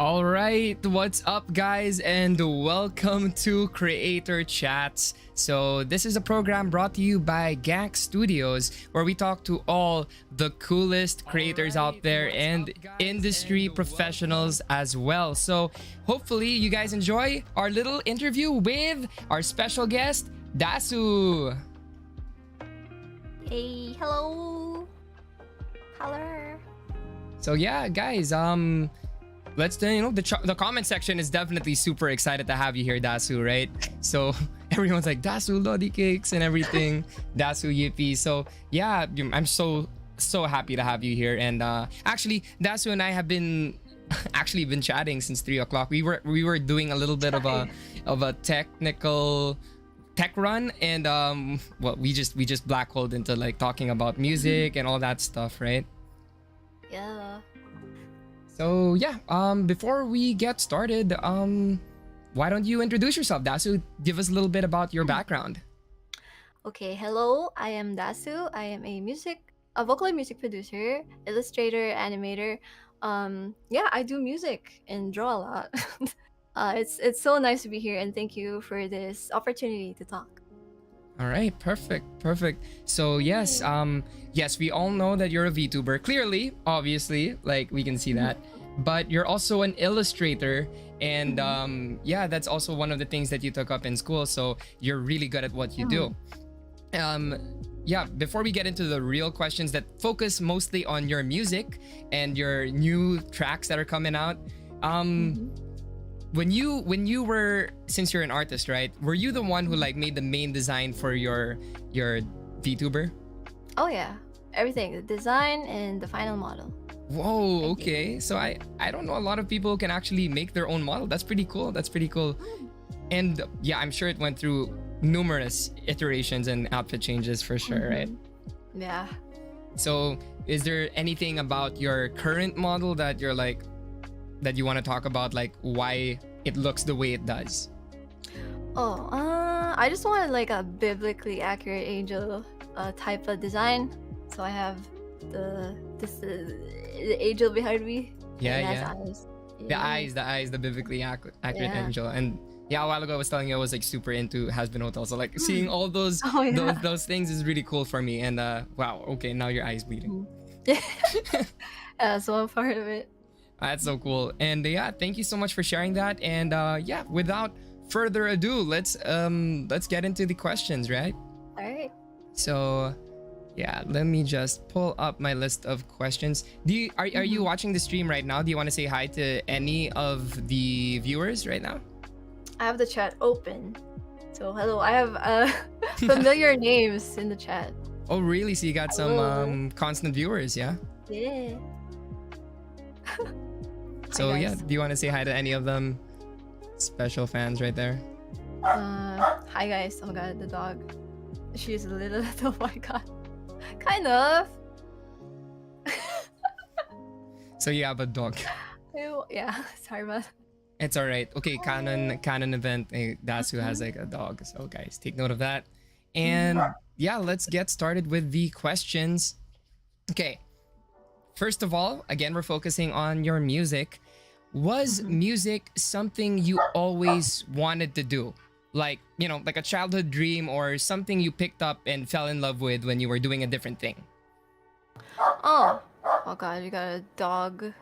All right, what's up, guys, and welcome to Creator Chats. So, this is a program brought to you by Gank Studios, where we talk to all the coolest creators out there and industry professionals as well. So, hopefully, you guys enjoy our little interview with our special guest, Dasu. Hey, hello. Hello. So, yeah, guys, let's the comment section is definitely super excited to have you here, Dasu, right? So everyone's like Dasu Lodi Cakes and everything. Dasu Yippee. So yeah, I'm so happy to have you here. And actually, Dasu and I have been chatting since 3 o'clock. We were doing a little bit of a technical tech run, and we just black holed into like talking about music and all that stuff, right? Yeah. So yeah, before we get started, why don't you introduce yourself, Dasu? Give us a little bit about your background. Okay, hello. I am Dasu. I am a Vocaloid music producer, illustrator, animator. Yeah, I do music and draw a lot. It's so nice to be here, and thank you for this opportunity to talk. All right, perfect. So yes, yes, we all know that you're a VTuber. Clearly, obviously, like we can see that. But you're also an illustrator, and yeah, that's also one of the things that you took up in school. So you're really good at what you do. Yeah, before we get into the real questions that focus mostly on your music and your new tracks that are coming out, when you were, since you're an artist, right, were you the one who like made the main design for your VTuber? Oh yeah, everything, the design and the final model. Whoa, okay. So I don't know a lot of people who can actually make their own model. That's pretty cool. And yeah, I'm sure it went through numerous iterations and outfit changes for sure, right? Yeah. So is there anything about your current model that you're like, that you want to talk about, like why it looks the way it does? Oh, I just wanted like a biblically accurate angel type of design. So I have the angel behind me. Yeah. Eyes. The eyes, the biblically accurate angel. And yeah, a while ago I was telling you I was like super into Has Been Hotel. So like seeing all those those things is really cool for me. And wow, okay, now your eye's bleeding. Yeah, that's one part of it. That's so cool. And yeah, thank you so much for sharing that. And yeah, without further ado, let's get into the questions, right? All right. So yeah, let me just pull up my list of questions. Are you watching the stream right now? Do you want to say hi to any of the viewers right now? I have the chat open. So hello, I have familiar names in the chat. Oh really? So you got some constant viewers, yeah? Yeah. So Hi, yeah, do you want to say hi to any of them? Special fans right there. Hi guys. Oh my god, the dog. She's a little. Oh my god. Kind of. So you have a dog. Yeah. Sorry about. It's all right. Okay, canon event. Dasu has like a dog. So guys, take note of that. And yeah, let's get started with the questions. Okay. First of all, again, we're focusing on your music. Was music something you always wanted to do? Like, you know, like a childhood dream or something you picked up and fell in love with when you were doing a different thing? Oh god, you got a dog.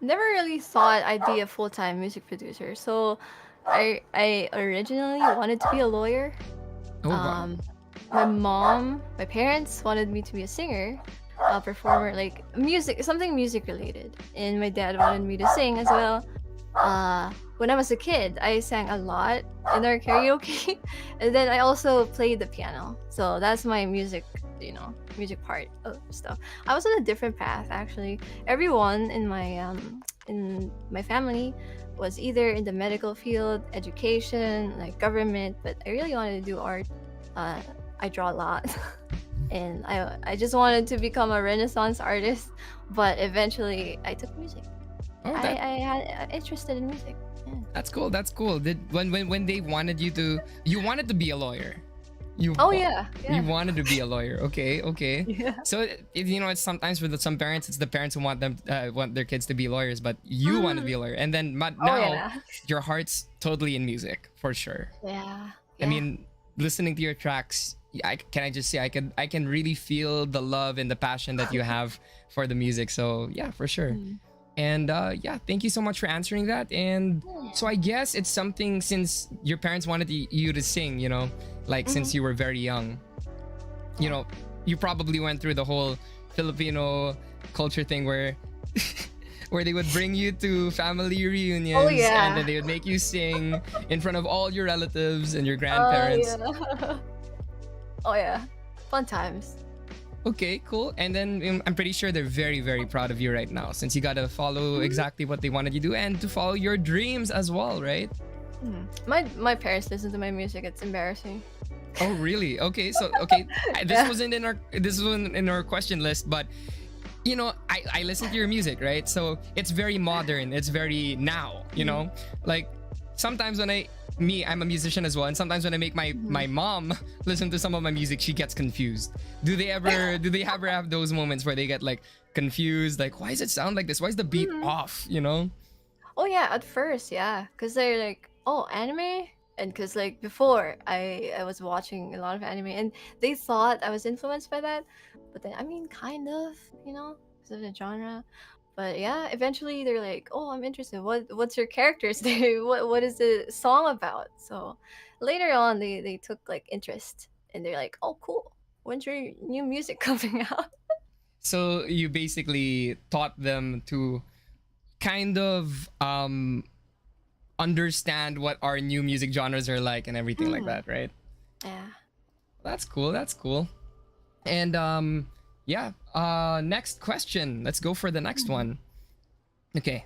Never really thought I'd be a full-time music producer. So I originally wanted to be a lawyer. Oh, wow. My parents wanted me to be a singer. A performer, like something music related, and my dad wanted me to sing as well. When I was a kid, I sang a lot in our karaoke, and then I also played the piano. So that's my music part of stuff. I was on a different path actually. Everyone in my family was either in the medical field, education, like government, but I really wanted to do art. I draw a lot. And I just wanted to become a Renaissance artist, but eventually I took music. I had interested in music. Yeah. That's cool. When they wanted you wanted to be a lawyer, You Oh yeah, you yeah. wanted to be a lawyer. Okay, okay. Yeah. So you know, it's sometimes with some parents, it's the parents who want them want their kids to be lawyers, but you want to be a lawyer, and then Oh now yeah. your heart's totally in music for sure. Yeah. I mean, listening to your tracks, can I just say I can really feel the love and the passion that you have for the music. So yeah, for sure. And yeah, thank you so much for answering that. And so I guess it's something since your parents wanted you to sing, you know, like since you were very young, you know, you probably went through the whole Filipino culture thing where where they would bring you to family reunions and then they would make you sing in front of all your relatives and your grandparents. Oh yeah. Fun times. Okay, cool. And then I'm pretty sure they're very, very proud of you right now since you got to follow exactly what they wanted you to do and to follow your dreams as well, right? My parents listen to my music. It's embarrassing. Oh, really? Okay, so okay, this wasn't in our question list, but you know, I listen to your music, right? So it's very modern. It's very now, you know? Like sometimes when I'm a musician as well, and sometimes when I make my mom listen to some of my music, she gets confused. Do they ever have those moments where they get like confused, like why does it sound like this? Why is the beat off, you know? Oh yeah, at first, yeah, because they're like, oh, anime, and because like before I was watching a lot of anime, and they thought I was influenced by that, but then I mean, kind of, you know, because of the genre. But yeah, eventually they're like, "Oh, I'm interested. What's your character's name? What is the song about?" So later on, they took like interest, and they're like, "Oh, cool. When's your new music coming out?" So you basically taught them to kind of understand what our new music genres are like and everything like that, right? Yeah. That's cool. That's cool. And yeah, next question. Let's go for the next one. Okay.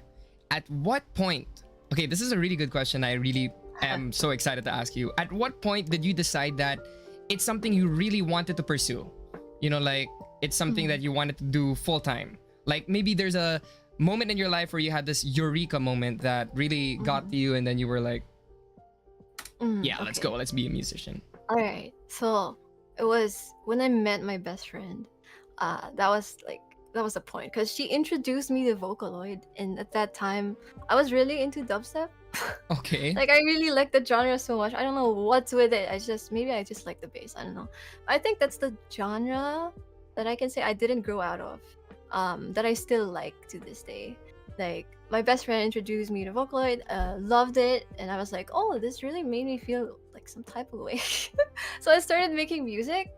At what point? Okay, this is a really good question. I really am so excited to ask you. At what point did you decide that it's something you really wanted to pursue? You know, like it's something that you wanted to do full time. Like maybe there's a moment in your life where you had this eureka moment that really got to you and then you were like, yeah, let's go. Let's be a musician. All right. So it was when I met my best friend. That was the point because she introduced me to Vocaloid, and at that time I was really into dubstep. Okay. Like I really like the genre so much. I don't know what's with it. I just like the bass. I don't know. I think that's the genre that I can say I didn't grow out of. That I still like to this day. Like my best friend introduced me to Vocaloid, loved it, and I was like, oh, this really made me feel like some type of way. So I started making music.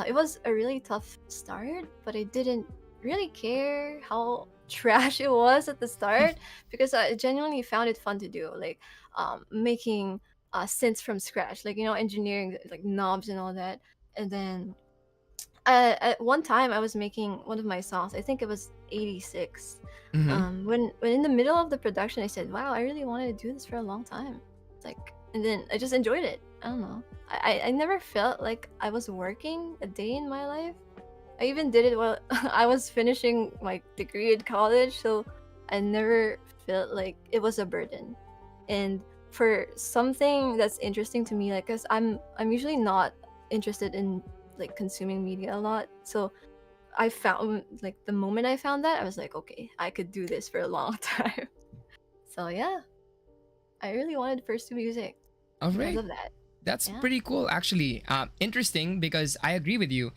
It was a really tough start, but I didn't really care how trash it was at the start because I genuinely found it fun to do, like making synths from scratch, like, you know, engineering like knobs and all that. And then at one time I was making one of my songs, I think it was 86. When in the middle of the production I said, wow, I really wanted to do this for a long time, like, and then I just enjoyed it. I don't know, I never felt like I was working a day in my life. I even did it while I was finishing my degree in college, so I never felt like it was a burden. And for something that's interesting to me, like, cause I'm usually not interested in like consuming media a lot, so I found, like, the moment I found that, I was like, okay, I could do this for a long time. So yeah, I really wanted to pursue music. All right. Because of that. That's pretty cool, actually. Interesting because I agree with you.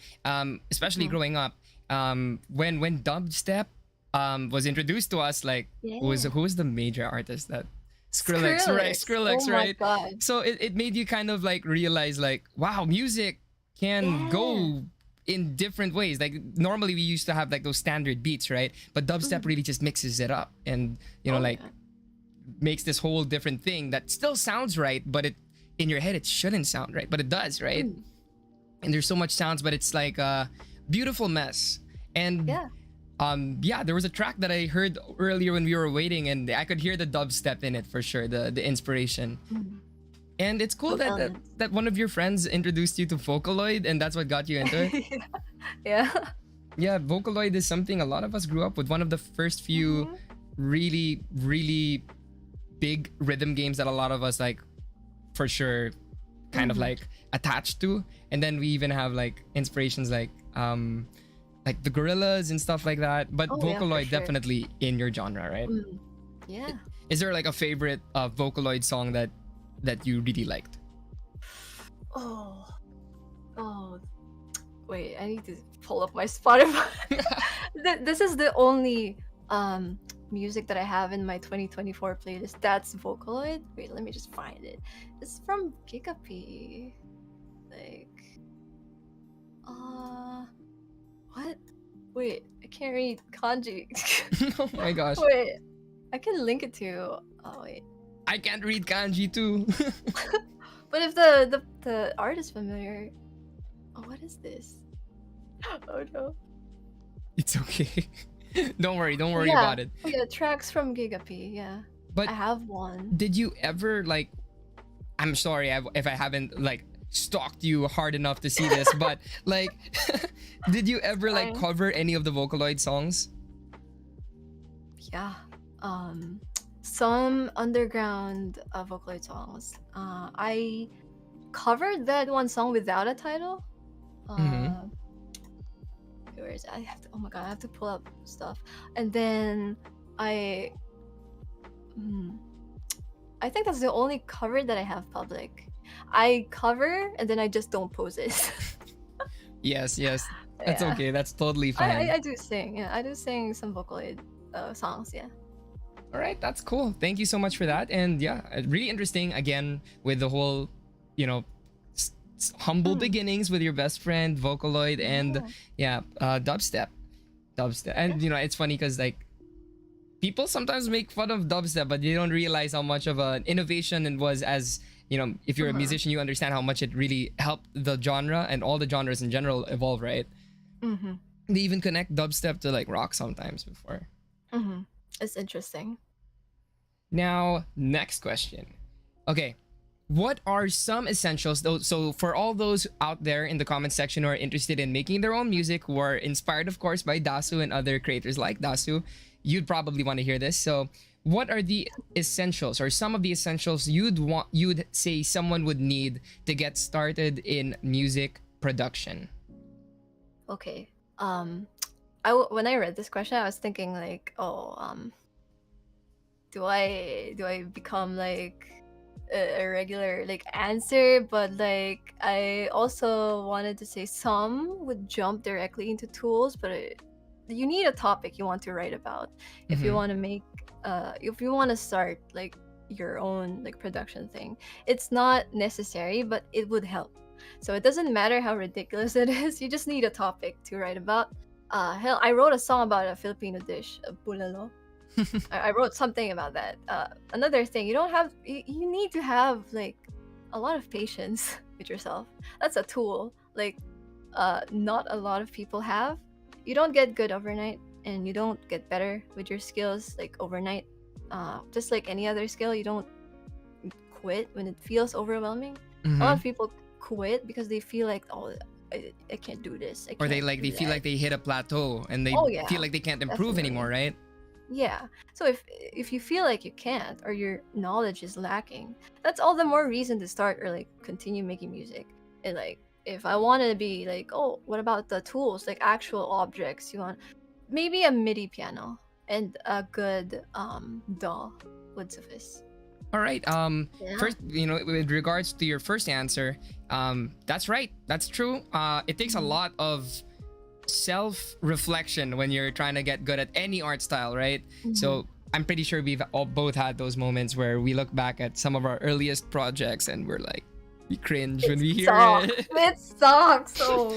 Especially growing up, when dubstep was introduced to us, like who was the major artist that Skrillex, right? Skrillex, oh right? My God. So it made you kind of like realize, like, wow, music can go in different ways. Like normally we used to have like those standard beats, right? But dubstep really just mixes it up and, you know, makes this whole different thing that still sounds right, but it in your head it shouldn't sound right, but it does, right? And there's so much sounds, but it's like a beautiful mess. And there was a track that I heard earlier when we were waiting, and I could hear the dubstep in it for sure, the inspiration. And it's cool that one of your friends introduced you to Vocaloid, and that's what got you into it. Yeah, Vocaloid is something a lot of us grew up with. One of the first few really, really big rhythm games that a lot of us, like, for sure, kind of like attached to, and then we even have like inspirations like the Gorillas and stuff like that. But Oh, yeah, for Vocaloid sure. definitely in your genre, right? Yeah. Is there like a favorite Vocaloid song that you really liked? Oh. Oh. Wait, I need to pull up my Spotify. This is the only music that I have in my 2024 playlist. That's Vocaloid. Wait, let me just find it. It's from Gigapi. Like, what? Wait, I can't read kanji. Oh my gosh. Wait, I can link it to. Oh wait. I can't read kanji too. But if the art is familiar. Oh, what is this? Oh no. It's okay. Don't worry Yeah. about it. Oh, yeah, tracks from Gigapi. Yeah, But I have one. did you ever like, I'm sorry if I haven't like stalked you hard enough to see this, but like did you ever like Fine. cover any of the Vocaloid songs? Yeah. Some underground Vocaloid songs. I covered that one song without a title. Mhm. Where is it? I have to. Oh my god, I have to pull up stuff. And then I. I think that's the only cover that I have public. I cover and then I just don't post it. Yes, that's Yeah. okay, that's totally fine. I do sing. Yeah, I do sing some Vocaloid songs. Yeah. All right, that's cool. Thank you so much for that. And yeah, really interesting again with the whole, you know, humble beginnings with your best friend Vocaloid and dubstep. And you know, it's funny because like people sometimes make fun of dubstep, but they don't realize how much of an innovation it was. As you know, if you're a musician, you understand how much it really helped the genre and all the genres in general evolve, right? They even connect dubstep to like rock sometimes before. It's interesting. Now, next question. Okay, what are some essentials though? So for all those out there in the comment section who are interested in making their own music, who are inspired of course by Dasu and other creators like Dasu, you'd probably want to hear this. So what are the essentials or some of the essentials you'd say someone would need to get started in music production? Okay. When I read this question, I was thinking like, do I become like a regular like answer? But like, I also wanted to say some would jump directly into tools, but you need a topic you want to write about if you want to make if you want to start like your own like production thing. It's not necessary, but it would help. So it doesn't matter how ridiculous it is. You just need a topic to write about. Hell, I wrote a song about a Filipino dish, bulalo. I wrote something about that. Another thing, you need to have like a lot of patience with yourself. That's a tool like not a lot of people have. You don't get good overnight, and you don't get better with your skills like overnight. Just like any other skill, you don't quit when it feels overwhelming. A lot of people quit because they feel like, oh, I can't do this. Or they feel like they hit a plateau and they feel like they can't improve anymore, right? Yeah. So if you feel like you can't, or your knowledge is lacking, that's all the more reason to start or like continue making music. And like, if I wanted to be like, oh, what about the tools, like actual objects? You want maybe a MIDI piano and a good DAW would suffice. All right. First, you know, with regards to your first answer, that's right. That's true. It takes a lot of self-reflection when you're trying to get good at any art style, right? So I'm pretty sure we've all both had those moments where we look back at some of our earliest projects and we're like, we cringe when we hear it. It sucks. So.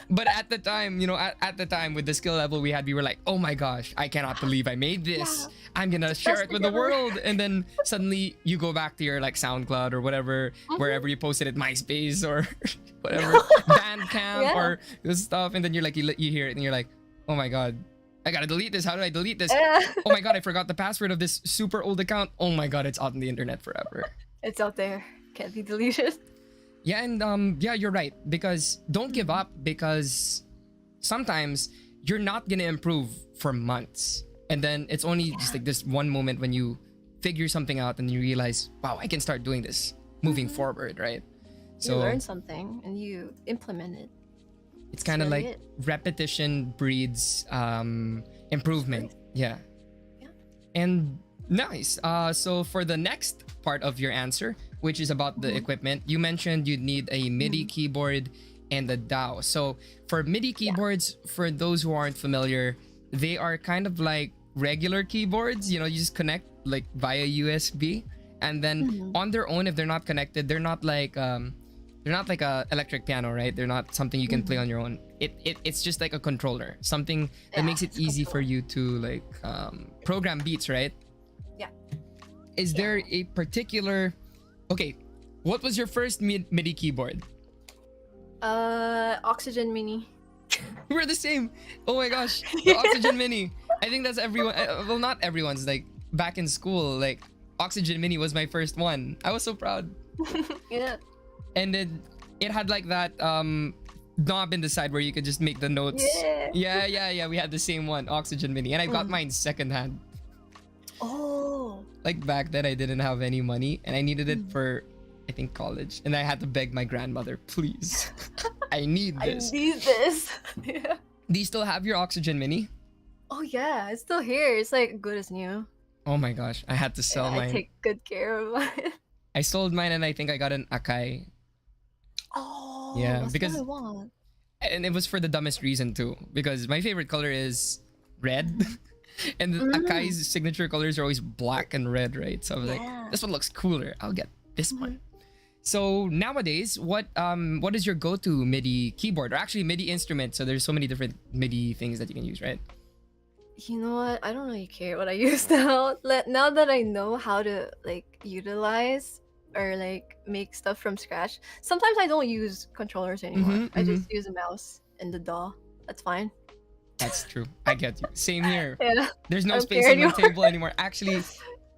But at the time, you know, at the time with the skill level we had, we were like, oh my gosh, I cannot believe I made this. I'm gonna share it with the world. And then suddenly you go back to your like SoundCloud or whatever, wherever you posted it, MySpace or whatever, Bandcamp or this stuff. And then you're like, you hear it and you're like, oh my God, I gotta delete this. How do I delete this? Oh my God, I forgot the password of this super old account. Oh my God, it's out on the internet forever. It's out there. Can't be deleted. Yeah, and yeah, you're right. Because don't give up, because sometimes you're not gonna improve for months. And then it's only just like this one moment when you figure something out and you realize, wow, I can start doing this moving forward, right? You learn something and you implement it. It's kind of really like it. repetition breeds improvement. Yeah. Yeah. And nice. So for the next part of your answer, which is about the equipment, you mentioned you'd need a MIDI keyboard and a DAW. So for MIDI keyboards, for those who aren't familiar, they are kind of like regular keyboards. You know, you just connect like via USB, and then on their own, if they're not connected, they're not like a electric piano, right? They're not something you can play on your own. It's just like a controller, something that makes it easy for you to like program beats, right? Yeah. Is there a particular... Okay, what was your first MIDI keyboard? Oxygen Mini. We're the same. Oh my gosh, the Oxygen Mini. I think that's everyone. Well, not everyone's. Like back in school, like Oxygen Mini was my first one. I was so proud. Yeah. And it had like that knob in the side where you could just make the notes. Yeah. We had the same one, Oxygen Mini, and I got mine secondhand. Oh. Like back then, I didn't have any money, and I needed it for, I think, college, and I had to beg my grandmother, please, I need this. I need this. Yeah. Do you still have your Oxygen Mini? Oh yeah, it's still here. It's like good as new. Oh my gosh, I had to sell mine. I take good care of mine. I sold mine, and I think I got an Akai. Oh. Yeah, that's because what I want. and it was for the dumbest reason too, because my favorite color is red. And the Akai's signature colors are always black and red, right? So I was like, this one looks cooler. I'll get this one. So nowadays, what is your go-to MIDI keyboard, or actually MIDI instrument? So there's so many different MIDI things that you can use, right? You know what? I don't really care what I use now. Now that I know how to like utilize or like make stuff from scratch, sometimes I don't use controllers anymore. I just use a mouse and the DAW. That's fine. That's true. I get you. Same here. Yeah. There's no space on my table anymore. Actually,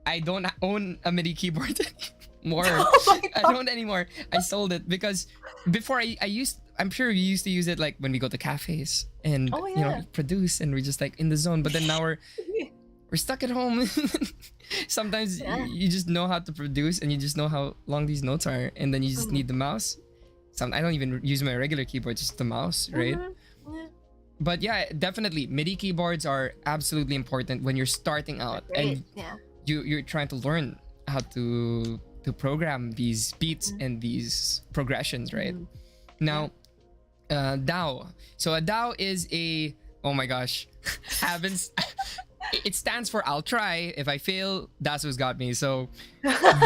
I don't own a MIDI keyboard anymore. I don't anymore. I sold it because before I used, I'm sure we used to use it like when we go to cafes and you know, produce, and we're just like in the zone. But then now we're stuck at home. Sometimes you just know how to produce, and you just know how long these notes are, and then you just need the mouse. I don't even use my regular keyboard, just the mouse, right? But yeah, definitely MIDI keyboards are absolutely important when you're starting out and you're trying to learn how to program these beats and these progressions, right? Now, DAW. So a DAW is a, oh my gosh, haven't. It stands for I'll try. If I fail, Dasu's got me. So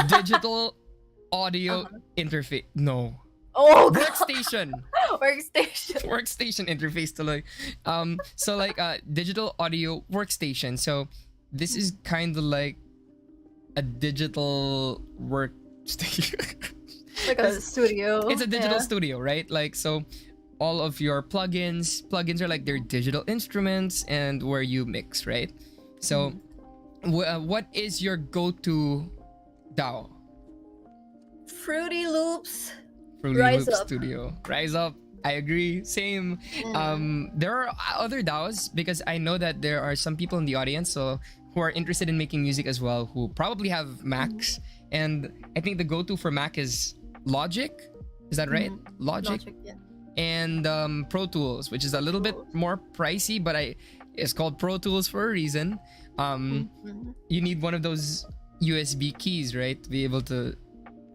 digital audio interface. No. Oh, workstation. Workstation Interface to like so like digital audio workstation. So this is kind of like a digital workstation. Like a studio. It's a digital studio, right? Like, so all of your plugins are like they're digital instruments and where you mix, right? So what is your go-to DAW? Fruity Loops. Rise Up Studio. Rise Up. I agree. Same. There are other DAWs because I know that there are some people in the audience who are interested in making music as well, who probably have Macs. And I think the go-to for Mac is Logic. Is that right? Logic. Yeah. And Pro Tools, which is a little bit more pricey, but it's called Pro Tools for a reason. You need one of those USB keys, right, to be able to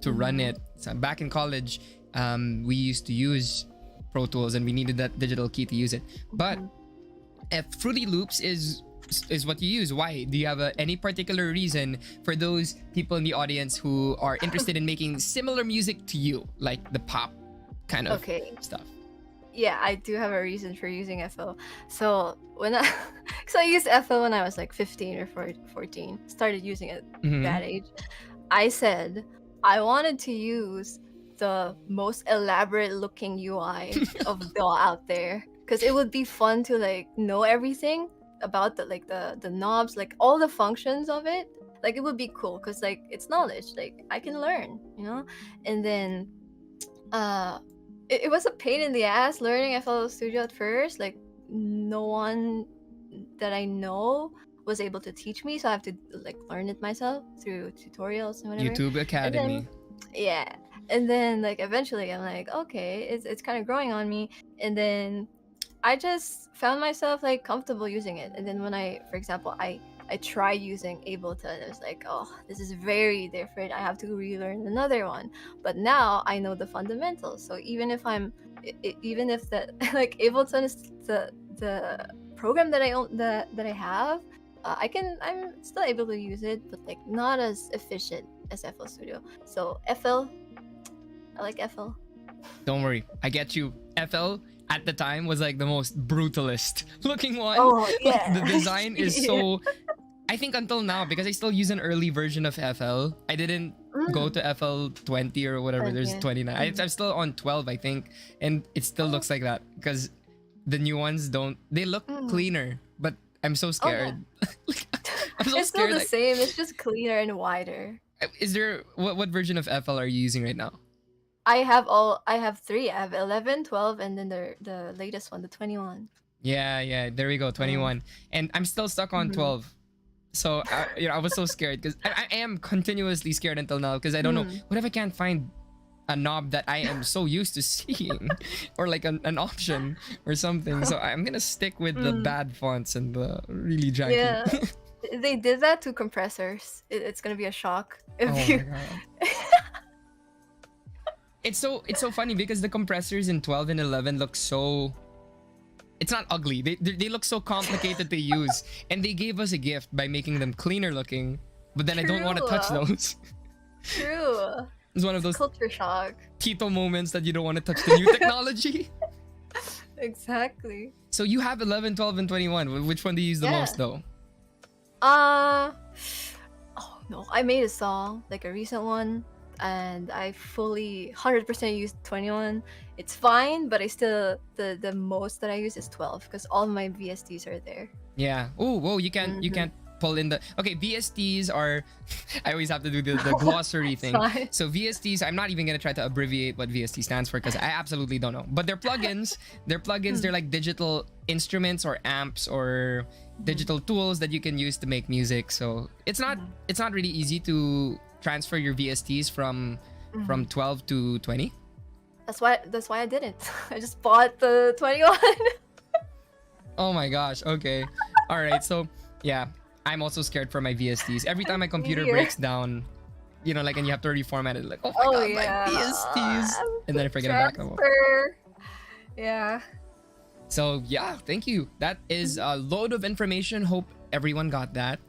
run it. So back in college, we used to use Pro Tools, and we needed that digital key to use it. But if Fruity Loops is what you use, why? Do you have any particular reason for those people in the audience who are interested in making similar music to you, like the pop kind of stuff? Yeah, I do have a reason for using FL. So I used FL when I was like 15 or 14. Started using it at that age. I said I wanted to use the most elaborate looking UI of DAW out there, because it would be fun to like know everything about the knobs, like all the functions of it. Like it would be cool because like it's knowledge, like I can learn, you know. And then it was a pain in the ass learning FL Studio at first. Like no one that I know was able to teach me, so I have to like learn it myself through tutorials and whatever. YouTube Academy. And then, And then like eventually I'm like, okay, it's kind of growing on me. And then I just found myself like comfortable using it. And then when for example, I tried using Ableton, it was like, oh, this is very different. I have to relearn another one. But now I know the fundamentals. So even if even if the like Ableton is the program that I own that I have, I'm still able to use it, but like not as efficient as FL Studio. So FL, I like FL. Don't worry, I get you. FL at the time was like the most brutalist looking one. Oh yeah. Like, the design is so. I think until now, because I still use an early version of FL, I didn't go to FL 20 or whatever. There's 29. I'm still on 12, I think, and it still looks like that because the new ones don't. They look cleaner, but I'm so scared. Oh, yeah. I'm so it's scared. still the same. It's just cleaner and wider. Is there what version of FL are you using right now? I have three. I have 11, 12, and then the latest one, the 21. Yeah. There we go, 21. And I'm still stuck on 12. So I was so scared because I am continuously scared until now because I don't know what if I can't find a knob that I am so used to seeing or like an option or something. So I'm gonna stick with the bad fonts and the really janky. Yeah. They did that to compressors. It's gonna be a shock if you. It's so funny because the compressors in 12 and 11 look so. It's not ugly. They look so complicated to use, and they gave us a gift by making them cleaner looking. But then I don't want to touch those. True. It's one of those culture shock Tito moments that you don't want to touch the new technology. Exactly. So you have 11, 12, and 21. Which one do you use the most though? Oh no, I made a song, like a recent one, and I fully 100% used 21. It's fine, but I still the most that I use is 12 because all my VSTs are there. Yeah. Oh, whoa! You can't pull in the. Okay, VSTs are. I always have to do the glossary thing. Fine. So VSTs, I'm not even gonna try to abbreviate what VST stands for because I absolutely don't know. But they're plugins. They're plugins. They're like digital instruments or amps or digital tools that you can use to make music. So it's not really easy to transfer your VSTs from 12 to 20. That's why I didn't. I just bought the 21. Oh my gosh. Okay. All right. So yeah, I'm also scared for my VSTs. Every time my computer breaks down, you know, like, and you have to reformat it, like, oh my god, my VSTs, and then I forget about them. Yeah. So yeah, thank you. That is a load of information. Hope everyone got that.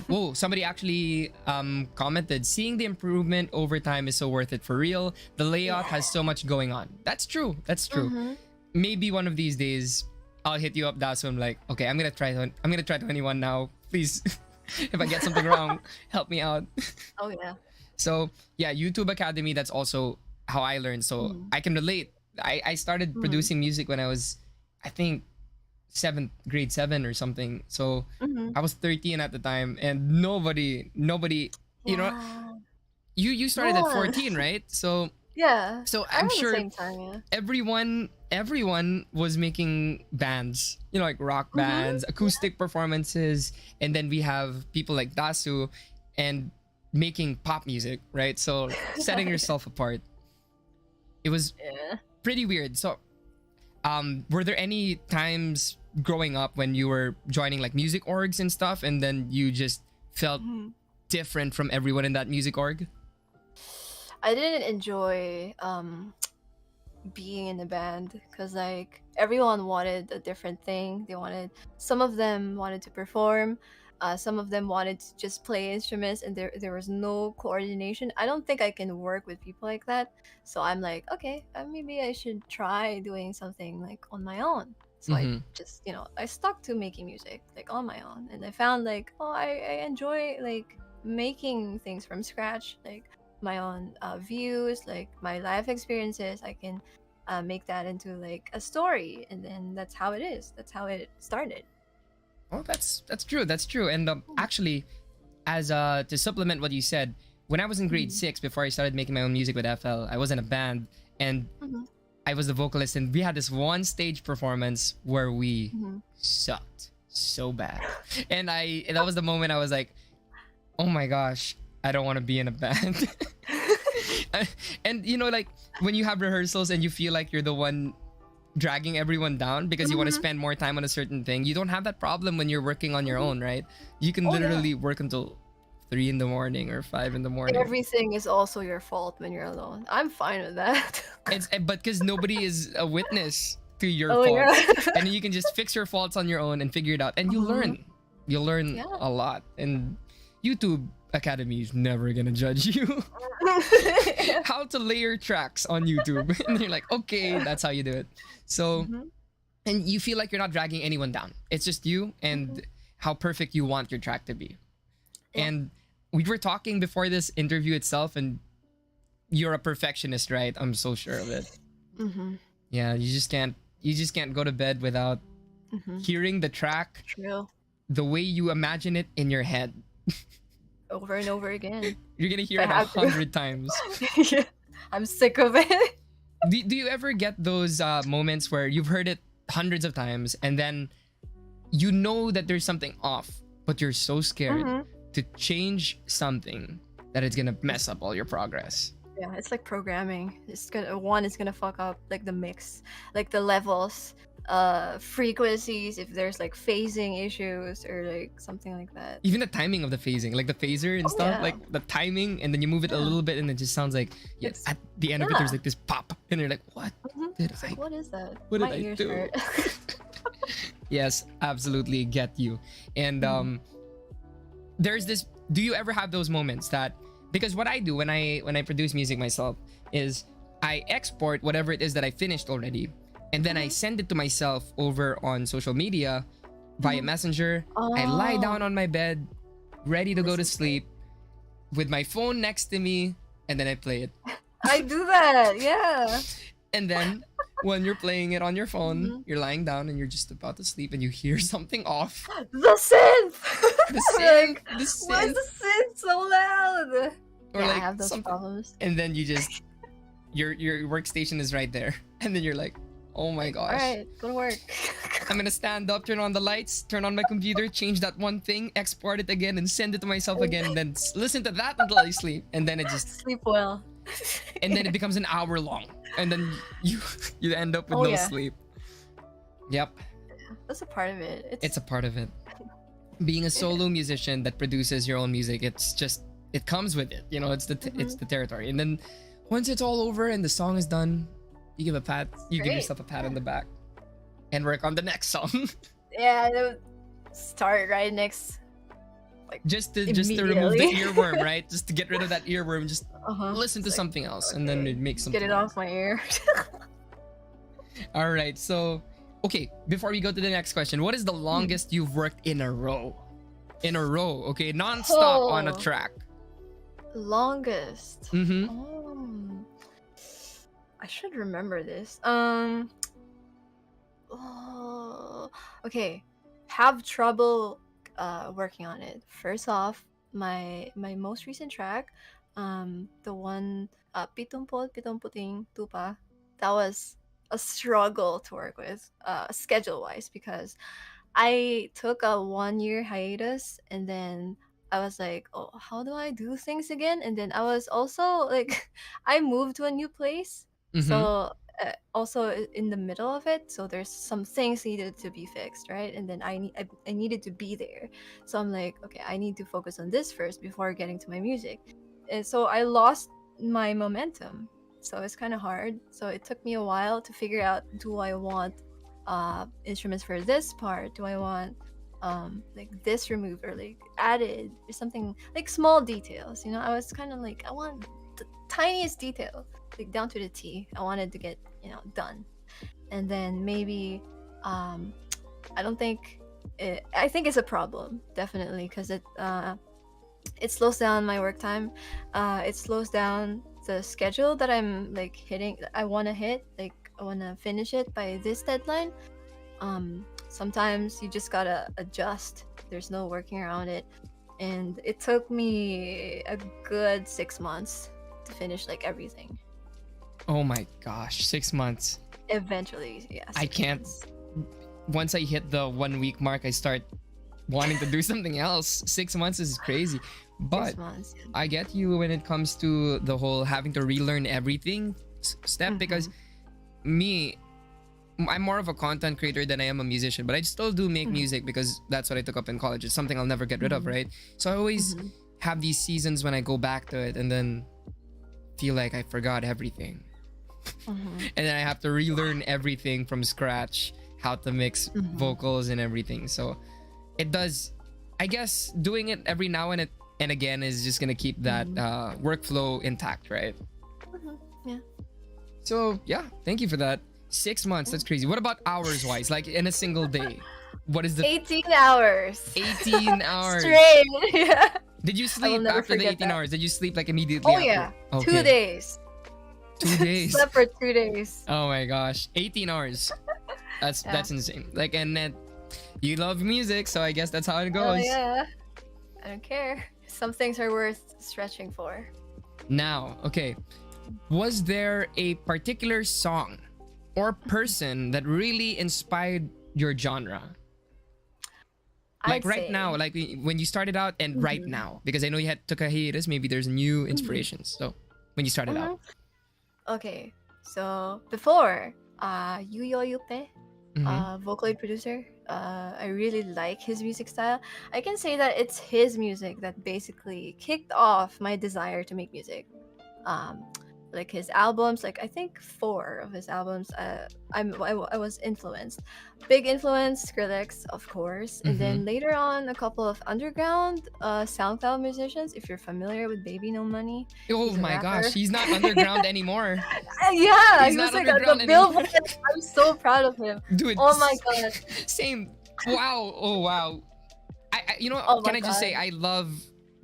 Whoa, somebody actually commented, seeing the improvement over time is so worth it for real. The layout has so much going on. That's true. That's true. Maybe one of these days I'll hit you up, Dasu. I'm like, okay, I'm gonna try 21 now. Please, if I get something wrong, help me out. Oh yeah. So yeah, YouTube Academy, that's also how I learned. So I can relate. I started producing music when I was, I think, grade 7 or something. So I was 13 at the time, and nobody, you know, you started at 14, right? So yeah. So I'm sure the same time, yeah. everyone was making bands, you know, like rock bands, acoustic performances, and then we have people like Dasu and making pop music, right? So setting yourself apart. It was pretty weird. So were there any times growing up when you were joining like music orgs and stuff, and then you just felt different from everyone in that music org? I didn't enjoy being in the band because like everyone wanted a different thing. Some of them wanted to perform, some of them wanted to just play instruments, and there was no coordination. I don't think I can work with people like that. So I'm like, okay, maybe I should try doing something like on my own. So I just, I stuck to making music like on my own, and I found like, I enjoy like making things from scratch, like my own views, like my life experiences. I can make that into like a story, and then that's how it is. That's how it started. Oh, that's true. And actually, as to supplement what you said, when I was in grade 6, before I started making my own music with FL, I was in a band, and I was the vocalist, and we had this one stage performance where we sucked so bad, and that was the moment I was like, oh my gosh, I don't want to be in a band. And you know, like when you have rehearsals and you feel like you're the one dragging everyone down because you want to spend more time on a certain thing, you don't have that problem when you're working on your own, right? You can literally work until 3 in the morning or 5 in the morning. Everything is also your fault when you're alone. I'm fine with that. But because nobody is a witness to your Oh, faults, yeah. and you can just fix your faults on your own and figure it out, and you'll learn a lot. And YouTube Academy is never gonna judge you. How to layer tracks on YouTube, and you're like, okay, that's how you do it. So and you feel like you're not dragging anyone down. It's just you and how perfect you want your track to be. And we were talking before this interview itself, and you're a perfectionist, right? I'm so sure of it. Yeah, you just can't go to bed without hearing the track True. the way you imagine it in your head. Over and over again. You're gonna hear it I have to. 100 times. Yeah. I'm sick of it. Do you ever get those moments where you've heard it hundreds of times and then you know that there's something off, but you're so scared to change something that it's gonna mess up all your progress? Yeah, it's like programming. It's gonna fuck up like the mix, like the levels, frequencies, if there's like phasing issues or like something like that. Even the timing of the phasing, like the phaser and stuff, yeah. like the timing, and then you move it a little bit and it just sounds like at the end of it there's like this pop and you're like, what did It's I like, what is that? what did My I ears do? hurt. Yes, absolutely get you. And there's this, do you ever have those moments that, because what I do when I produce music myself is I export whatever it is that I finished already, and then I send it to myself over on social media via Messenger. I lie down on my bed ready to go to sleep with my phone next to me, and then I play it. I do that, yeah. And then when you're playing it on your phone, you're lying down and you're just about to sleep and you hear something off. The synth! The synth! The synth! Why is the synth so loud? Or yeah, like I have those something. problems. And then you just, your workstation is right there. And then you're like, oh my gosh. Alright, go to work. I'm gonna stand up, turn on the lights, turn on my computer, change that one thing, export it again, and send it to myself again, and then listen to that until I sleep. And then it just, Sleep well. and then it becomes an hour long. And then you end up with no sleep. Yep. That's a part of it. It's a part of it. Being a solo musician that produces your own music, it's just, it comes with it. You know, it's the it's the territory. And then once it's all over and the song is done, you give yourself a pat on the back and work on the next song. Yeah, it would start right next. Like just to remove the earworm, right? Just to get rid of that earworm, just listen to something else, and then it makes something get it off my ear. All right, so okay, before we go to the next question, what is the longest you've worked in a row? Okay, non-stop on a track. Longest. I should remember this. Okay. Have trouble working on it. First off, my most recent track, the one Pitumpot Puting Tupa, that was a struggle to work with, schedule wise, because I took a 1-year hiatus and then I was like, oh, how do I do things again? And then I was also like, I moved to a new place. So also in the middle of it, so there's some things needed to be fixed, right? And then I needed to be there. So I'm like, okay, I need to focus on this first before getting to my music. And so I lost my momentum. So it's kind of hard. So it took me a while to figure out, do I want instruments for this part? Do I want like this removed or like added or something, like small details, you know? I was kind of like, I want the tiniest detail, like down to the T. I wanted to get, you know, done. And then maybe I think it's a problem, definitely, because it slows down my work time. It slows down the schedule that I'm like hitting. I want to hit, like I want to finish it by this deadline. Sometimes you just gotta adjust. There's no working around it. And it took me a good 6 months to finish like everything. Oh my gosh, 6 months. Eventually, yes. I can't. Once I hit the 1 week mark, I start wanting to do something else. 6 months is crazy. But 6 months. I get you when it comes to the whole having to relearn everything step, because me, I'm more of a content creator than I am a musician, but I still do make music because that's what I took up in college. It's something I'll never get rid of, right? So I always have these seasons when I go back to it and then feel like I forgot everything. And then I have to relearn everything from scratch, how to mix vocals and everything. So it does, I guess doing it every now and again is just gonna keep that workflow intact, right? Yeah. So yeah, thank you for that. 6 months, that's crazy. What about hours wise, like in a single day? What is the 18 hours. 18 hours Straight. Yeah. Did you will sleep never after the forget 18 that. hours? Did you sleep like immediately Oh after? yeah. Okay. 2 days. 2 days. Slept for 2 days. Oh my gosh, 18 hours. That's insane. Like, and then you love music, so I guess that's how it Oh goes. yeah. I don't care. Some things are worth stretching for. Now, okay, was there a particular song or person that really inspired your genre? Like I'd right say- now, like when you started out and right now, because I know you took a hiatus, maybe there's new inspirations. So when you started out. Okay, so before MiHoYo, Mhm. Vocaloid producer, I really like his music style. I can say that it's his music that basically kicked off my desire to make music. Like his albums, like I think 4 of his albums, I was influenced. Big influence, Skrillex, of course, and then later on a couple of underground SoundCloud musicians. If you're familiar with Baby No Money, Oh he's a my rapper. gosh, he's not underground anymore. Yeah, He's he was not like at underground the Billboard. I'm so proud of him. Dude. Oh my god. Same. Wow. Oh wow. You know, Oh my can I just say God. I love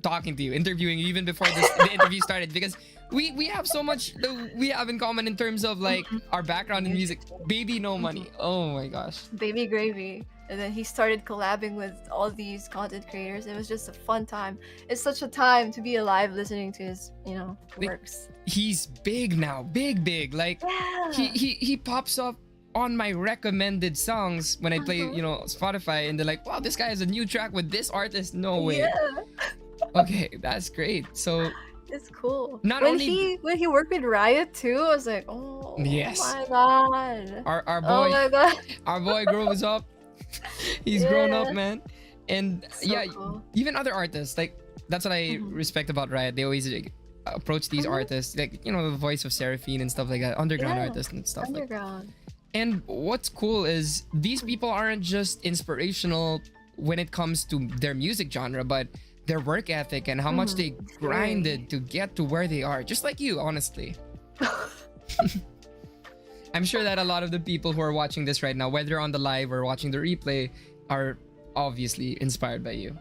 talking to you, interviewing you even before the interview started, because we have so much that we have in common in terms of like our background in music. Baby No Money. Oh my gosh. Baby Gravy. And then he started collabing with all these content creators. It was just a fun time. It's such a time to be alive listening to his, Like, works. He's big now. Big. Like Yeah. he pops up on my recommended songs when I play, Spotify, and they're like, wow, this guy has a new track with this artist. No way. Yeah. Okay, that's great. So It's cool. Not when only- when he worked with Riot too, I was like, oh, Yes. oh my god. our Oh boy my god. our boy grows up. He's grown up, Yeah. man. And So yeah, cool. even other artists, like that's what I respect about Riot. They always like, approach these artists, like the voice of Seraphine and stuff like that, underground Yeah, artists and stuff like that. Underground. And what's cool is these people aren't just inspirational when it comes to their music genre, but their work ethic and how much they grinded to get to where they are. Just like you, honestly. I'm sure that a lot of the people who are watching this right now, whether on the live or watching the replay, are obviously inspired by you.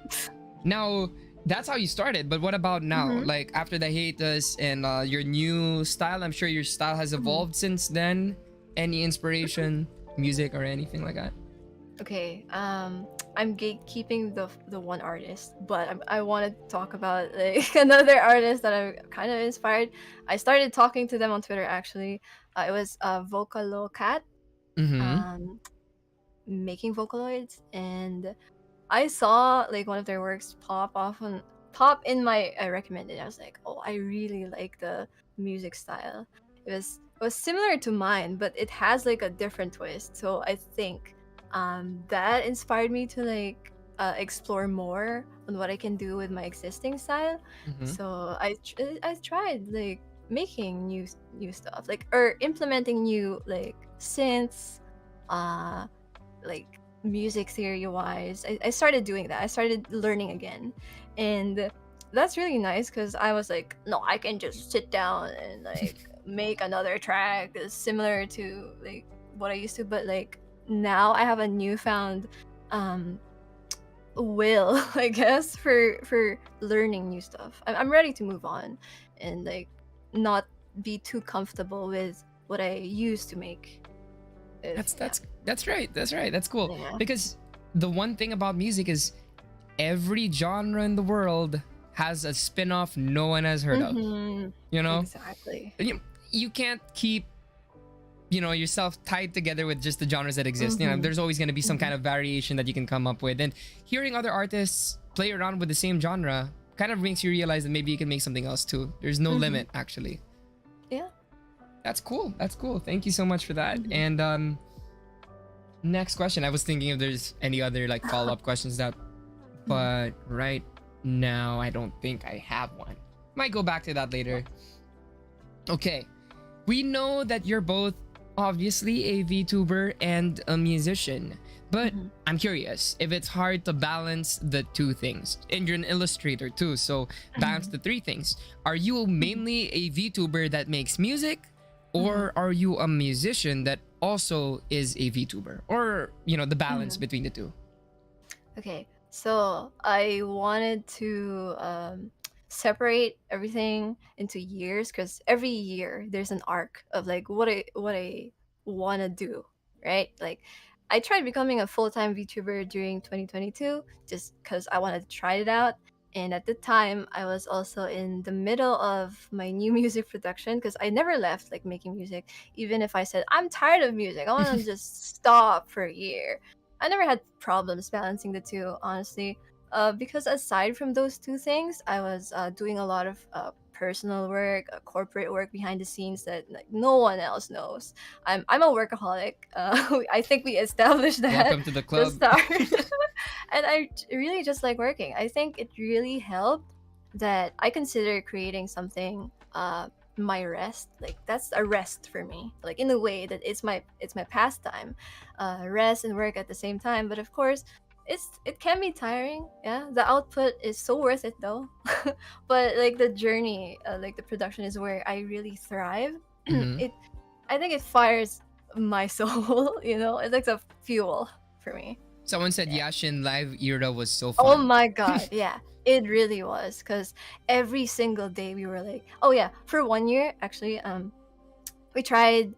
Now, that's how you started, but what about now? Like after the hiatus and your new style, I'm sure your style has evolved since then. Any inspiration, music, or anything like that? Okay, I'm gatekeeping the one artist, but I want to talk about like another artist that I'm kind of inspired. I started talking to them on Twitter actually. It was Vocalocat, making Vocaloids, and I saw like one of their works pop in my recommended. I was like, oh, I really like the music style. It was similar to mine, but it has like a different twist. So I think that inspired me to like explore more on what I can do with my existing style. So I tried like making new stuff, like or implementing new like synths, like music theory wise. I started doing that. I started learning again, and that's really nice because I was like, no, I can just sit down and like make another track that's similar to like what I used to, but like now I have a newfound will, I guess, for learning new stuff. I'm ready to move on and like not be too comfortable with what I used to make. That's right. That's cool. Yeah. Because the one thing about music is every genre in the world has a spin-off no one has heard of. You know? Exactly. You can't keep yourself tied together with just the genres that exist. There's always going to be some kind of variation that you can come up with, and hearing other artists play around with the same genre kind of makes you realize that maybe you can make something else too. There's no limit, actually. Yeah, that's cool. Thank you so much for that. And next question, I was thinking if there's any other like follow-up questions that, but right now I don't think I have one. Might go back to that later. Okay, we know that you're both obviously a VTuber and a musician, but I'm curious if it's hard to balance the two things. And you're an illustrator too, so balance the three things. Are you mainly a VTuber that makes music, or are you a musician that also is a VTuber, or the balance between the two? Okay, so I wanted to separate everything into years, because every year there's an arc of like what I want to do, right? Like I tried becoming a full-time VTuber during 2022 just because I wanted to try it out. And at the time, I was also in the middle of my new music production, because I never left like making music. Even if I said I'm tired of music, I want to just stop for a year, I never had problems balancing the two, honestly. Because aside from those two things, I was doing a lot of personal work, corporate work behind the scenes that like no one else knows. I'm a workaholic. I think we established that. Welcome to the club. And I really just like working. I think it really helped that I consider creating something my rest. Like that's a rest for me. Like in a way that it's my pastime, rest and work at the same time. But of course, it can be tiring. Yeah, the output is so worth it though. But like the journey, like the production is where I really thrive. I think it fires my soul. It's like a fuel for me. Someone said Yashin live era was so fun. Oh my god, yeah. It really was, because every single day we were like, oh yeah, for 1 year actually, we tried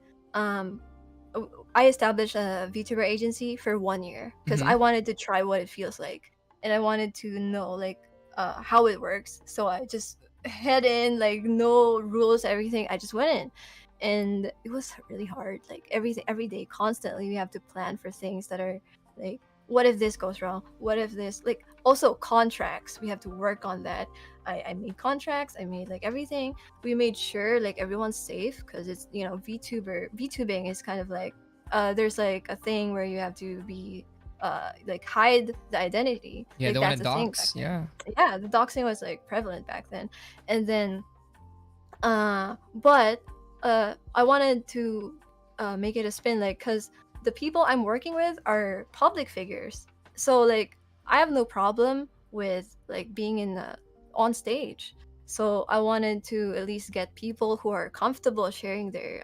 I established a VTuber agency for 1 year because I wanted to try what it feels like, and I wanted to know like how it works. So I just head in, like no rules, everything. I just went in, and it was really hard. Like every day, constantly, we have to plan for things that are like, what if this goes wrong? What if this, like, also contracts, we have to work on that. I made contracts, I made like everything. We made sure like everyone's safe, because it's, VTubing is kind of like there's like a thing where you have to be like hide the identity. Yeah, like, don't want to dox. Yeah, the doxing was like prevalent back then. And then but I wanted to make it a spin, like, because the people I'm working with are public figures, so like I have no problem with like being on stage. So I wanted to at least get people who are comfortable sharing their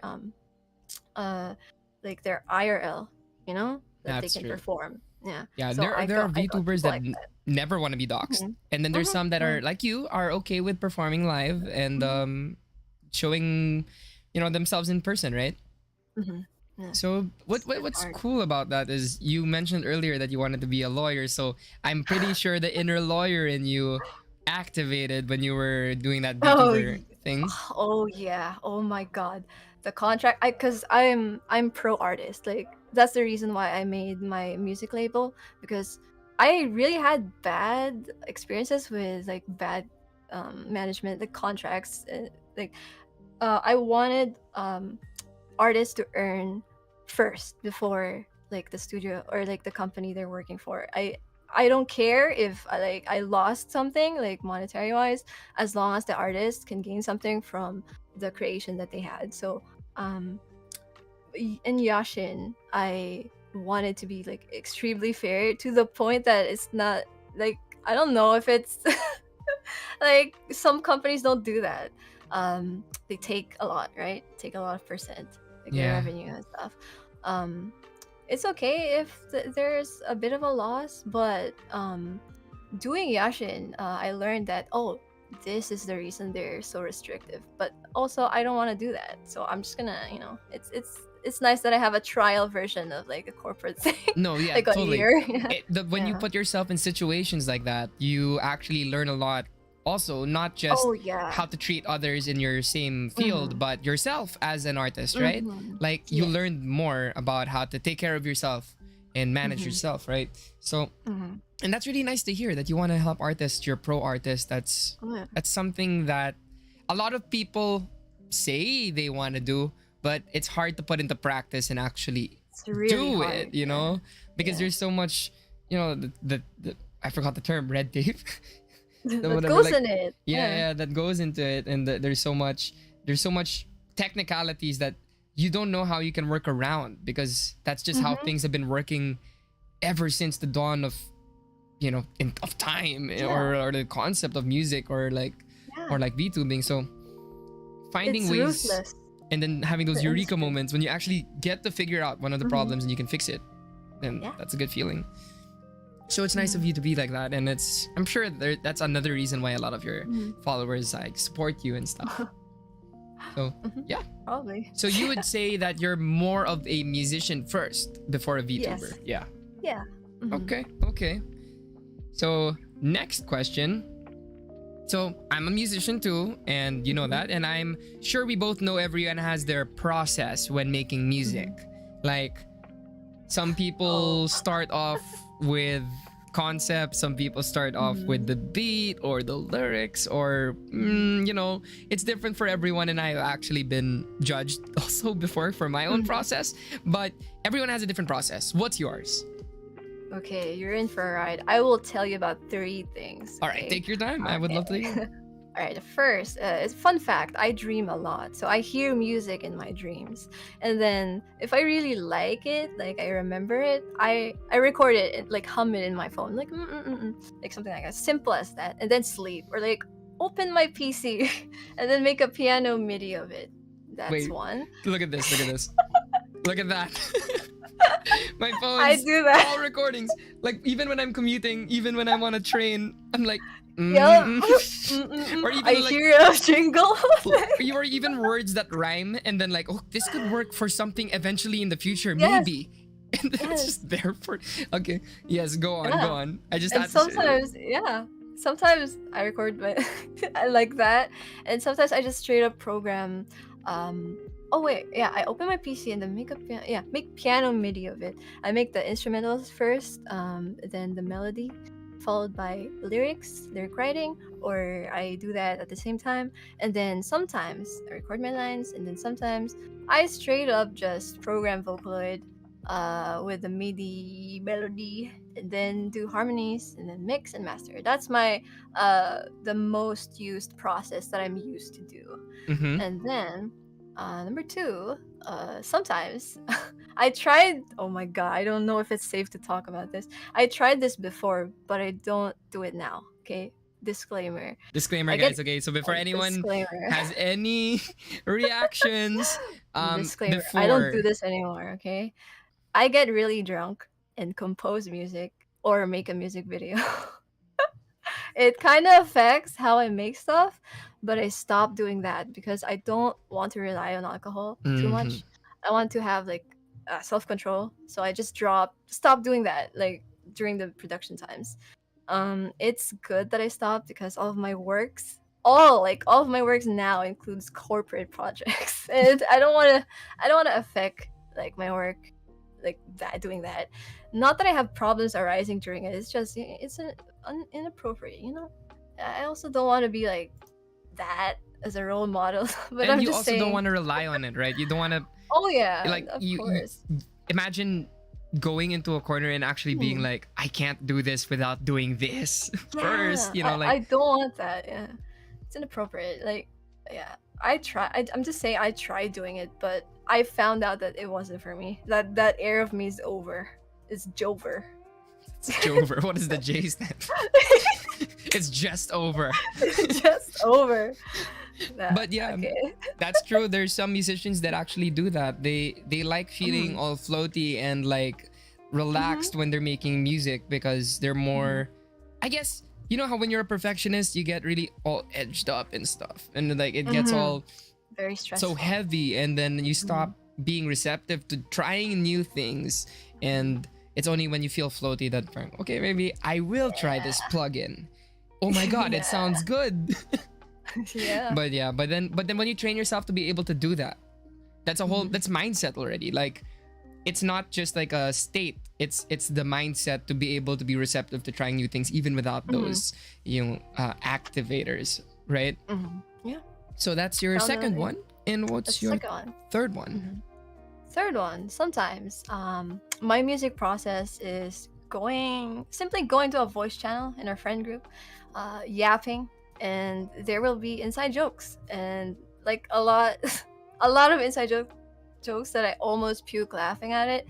like their IRL, that That's they can true. perform. Yeah. Yeah, So there are VTubers that never want to be doxed, and then there's some that are like you, are okay with performing live and showing themselves in person, right? Yeah. So what's cool about that is you mentioned earlier that you wanted to be a lawyer, so I'm pretty sure the inner lawyer in you activated when you were doing that VTuber thing. Oh yeah. Oh my god. The contract, because I'm pro artist. Like that's the reason why I made my music label, because I really had bad experiences with like bad management, like contracts. Like I wanted artists to earn first before like the studio or like the company they're working for. I don't care if I lost something like monetary wise, as long as the artist can gain something from the creation that they had. So in Yashin, I wanted to be like extremely fair, to the point that it's not like, I don't know if it's like some companies don't do that. They take a lot, right? Take a lot of percent, like their revenue and stuff. It's okay if there's a bit of a loss, but doing Yashin, I learned that, this is the reason they're so restrictive. But also, I don't want to do that, so I'm just gonna, it's nice that I have a trial version of like a corporate thing. No, yeah, like totally. A year. When you put yourself in situations like that, you actually learn a lot also not just Oh yeah. how to treat others in your same field, but yourself as an artist, right? Like you Yes. learned more about how to take care of yourself and manage yourself, right? So, and that's really nice to hear that you want to help artists. You're pro artist. That's Oh, yeah. that's something that a lot of people say they want to do, but it's hard to put into practice and actually It's really do hard. it, you know, because there's so much, you know, the I forgot the term, red tape. That whatever, goes like, in it. yeah, that goes into it, and there's so much technicalities that you don't know how you can work around, because that's just how things have been working ever since the dawn of, you know, of time, or the concept of music, or like vtubing. So finding It's ways, ruthless. and then having those The eureka industry. moments when you actually get to figure out one of the problems and you can fix it, then Yeah. that's a good feeling. So it's nice of you to be like that, and I'm sure that's another reason why a lot of your followers like support you and stuff. So yeah. Probably. So you would say that you're more of a musician first before a VTuber? Yes. Yeah. Yeah. Okay. So next question. So I'm a musician too, and you know that, and I'm sure we both know everyone has their process when making music. Like some people start off with concept, some people start off with the beat or the lyrics, or you know, it's different for everyone, and I've actually been judged also before for my own process, but everyone has a different process. What's yours? Okay, you're in for a ride. I will tell you about 3 things. All right, okay? take your time. I would love to hear. All right, first, it's fun fact. I dream a lot, so I hear music in my dreams, and then if I really like it, like I remember it, I record it and like hum it in my phone, like like something like as simple as that, and then sleep, or like open my PC and then make a piano MIDI of it. That's Wait. one. Look at this. Look at that. My phone's I do that. all recordings. Like even when I'm commuting, even when I'm on a train, I'm like, Yup. or even I like, hear a jingle. or even words that rhyme, and then like, oh, this could work for something eventually in the future, Yes. maybe. And then it's just there for. Okay, yes, go on. I just And had to say- sometimes I record my I like that, and sometimes I just straight up program. I open my PC and then make piano MIDI of it. I make the instrumentals first, then the melody, followed by lyric writing, or I do that at the same time. And then sometimes I record my lines, and then sometimes I straight up just program Vocaloid with the MIDI melody, and then do harmonies, and then mix and master. That's my the most used process that I'm used to do. And then number 2, sometimes I tried. Oh my god, I don't know if it's safe to talk about this. I tried this before, but I don't do it now. Okay, disclaimer. Disclaimer, I guys. get- Okay, so before anyone Disclaimer. has any reactions, Disclaimer. before I don't do this anymore. Okay, I get really drunk and compose music or make a music video. It kind of affects how I make stuff, but I stopped doing that because I don't want to rely on alcohol too much. I want to have like self-control, so I just stop doing that like during the production times. It's good that I stopped because all of my works now includes corporate projects, and I don't want to affect like my work like that, doing that. Not that I have problems arising during it, it's just it's inappropriate, you know. I also don't want to be like that as a role model. But and I'm you just also saying, don't want to rely on it, right? You don't want to oh yeah, like of you course. imagine going into a corner and actually being Hmm. like, I can't do this without doing this first, you Yeah, know, like I don't want that. Yeah, it's inappropriate. Like, yeah, I'm just saying I tried doing it, but I found out that it wasn't for me. That era of me is over. It's Jover. it's over. What is the J stand? It's just over. Just over. Nah, But yeah, okay. that's true. There's some musicians that actually do that. They like feeling all floaty and like relaxed when they're making music because they're more, I guess, you know how when you're a perfectionist you get really all edged up and stuff, and like it gets all Very stressful. so heavy, and then you stop being receptive to trying new things, and it's only when you feel floaty that okay, maybe I will try this plugin. oh my god, it Yeah. sounds good. Yeah. but then when you train yourself to be able to do that, that's a whole Mhm. that's mindset already. Like it's not just like a state, it's the mindset to be able to be receptive to trying new things even without Mhm. those activators, right? Yeah. So that's your Found second it. one, and That's what's the your second one. third one? Mhm. Third one, sometimes my music process is simply going to a voice channel in our friend group, yapping, and there will be inside jokes and like a lot, a lot of jokes that I almost puke laughing at it,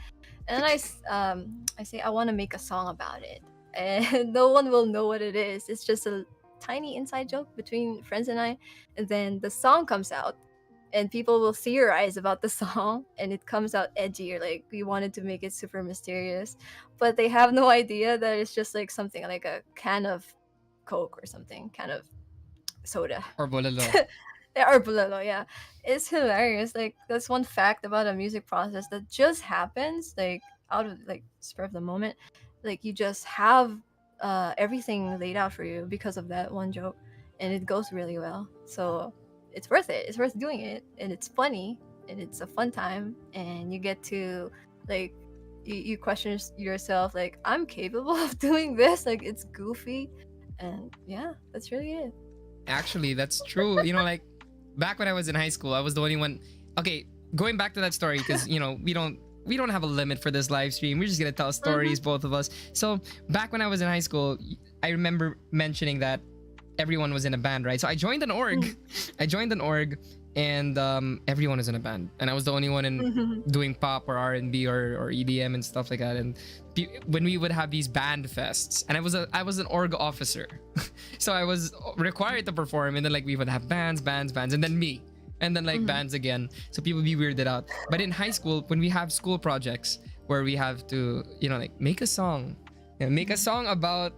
and then I say I want to make a song about it, and no one will know what it is. It's just a tiny inside joke between friends and I, and then the song comes out and people will theorize about the song and it comes out edgy or like we wanted to make it super mysterious, but they have no idea that it's just like something like a can of Coke or something, can of soda. Or bololo? Yeah, or bololo, yeah. It's hilarious. Like that's one fact about a music process that just happens like out of like spur of the moment. Like you just have everything laid out for you because of that one joke, and it goes really well. So it's worth it. It's worth doing it, and it's funny, and it's a fun time, and you get to like you question yourself like I'm capable of doing this. Like it's goofy, and yeah, that's really it. Actually, that's true. Like back when I was in high school, I was the only one. Okay, going back to that story, because we don't have a limit for this live stream. We're just gonna tell stories, both of us. So back when I was in high school, I remember mentioning that everyone was in a band, right? So I joined an org. I joined an org, and everyone was in a band, and I was the only one in doing pop or R&B or EDM and stuff like that. And when we would have these band fests, and I was an org officer, so I was required to perform, and then like we would have bands, and then me, and then like bands again. So people be weirded out. But in high school, when we have school projects where we have to, like make a song, make a song about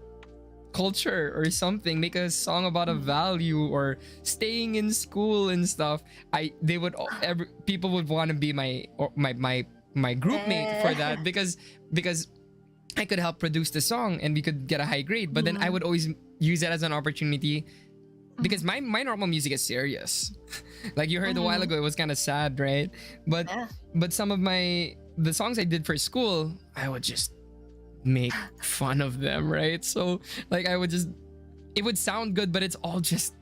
culture or something, make a song about a value or staying in school and stuff, people would want to be my group mate for that, because I could help produce the song and we could get a high grade. But then I would always use it as an opportunity, because my normal music is serious. Like you heard a while ago, it was kind of sad, right? But some of the songs I did for school, I would just make fun of them, right? So like it would sound good, but it's all just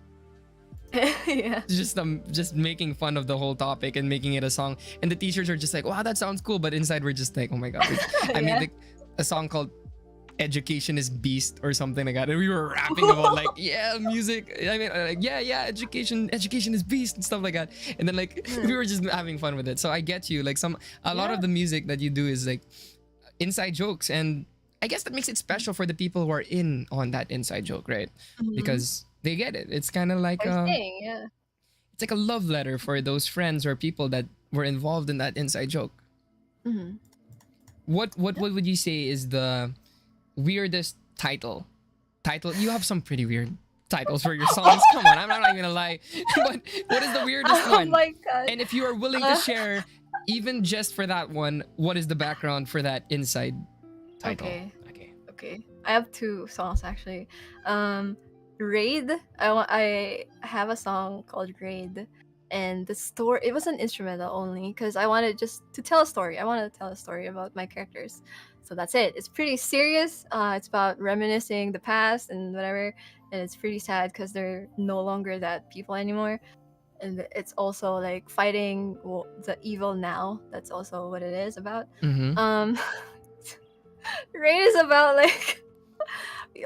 Yeah. just making fun of the whole topic and making it a song. And the teachers are just like, wow, that sounds cool, but inside we're just like, oh my god. I made a song called Education is Beast or something like that, and we were rapping about like music, I mean like education is beast and stuff like that. And then like we were just having fun with it. So I get you, like a lot of the music that you do is like inside jokes, and I guess that makes it special for the people who are in on that inside joke, right? Because they get it. It's kind of like Yeah. it's like a love letter for those friends or people that were involved in that inside joke. What would you say is the weirdest title? You have some pretty weird titles for your songs. Come on, I'm not even gonna lie. But what is the weirdest one? Oh my god. And if you are willing to share, even just for that one, what is the background for that inside title? Okay. I have two songs actually. Raid. I have a song called Raid, and the story, it was an instrumental only because I wanted just to tell a story. I wanted to tell a story about my characters. So that's it. It's pretty serious. It's about reminiscing the past and whatever, and it's pretty sad because they're no longer that people anymore. And it's also like fighting the evil now. That's also what it is about. Raid is about like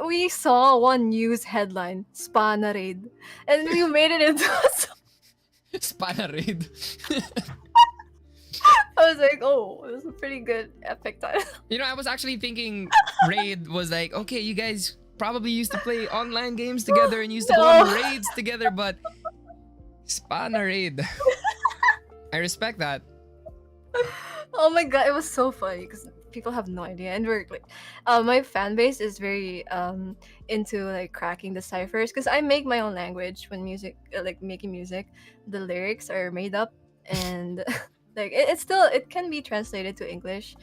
we saw one news headline, Spa na raid, and we made it into a song. Spa na raid. I was like, oh, it was a pretty good epic title. I was actually thinking Raid was like, okay, you guys probably used to play online games together and used to go on raids together, but Spa na raid. I respect that. Oh my god, it was so funny because people have no idea, and we're like, my fan base is very into like cracking the ciphers because I make my own language when like making music. The lyrics are made up, and like it can be translated to English,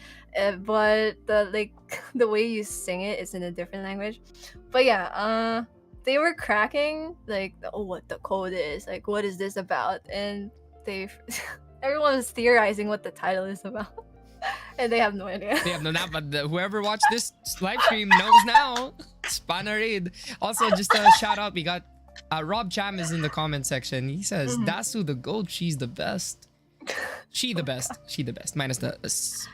but the way you sing it is in a different language. But yeah, they were cracking like, oh, what the code is, like, what is this about, and they everyone was theorizing what the title is about, and they have no idea. They have no doubt, but whoever watched this live stream knows now. Spannerade. Also, just a shout out, we got Rob Cham is in the comment section. He says, Dasu the GOAT, she's the best. She the best. She the best. Minus the S.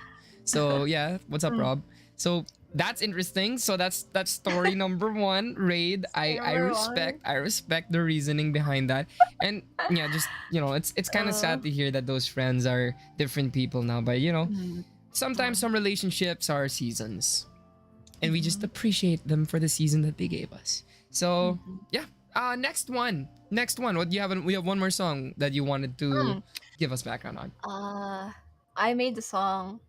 So yeah, what's up, Rob? So that's interesting. So that's story number one. Raid. I respect the reasoning behind that. And yeah, just it's kind of sad to hear that those friends are different people now. But sometimes some relationships are seasons, and we just appreciate them for the season that they gave us. So yeah. Next one. What do you have? We have one more song that you wanted to give us background on. I made the song.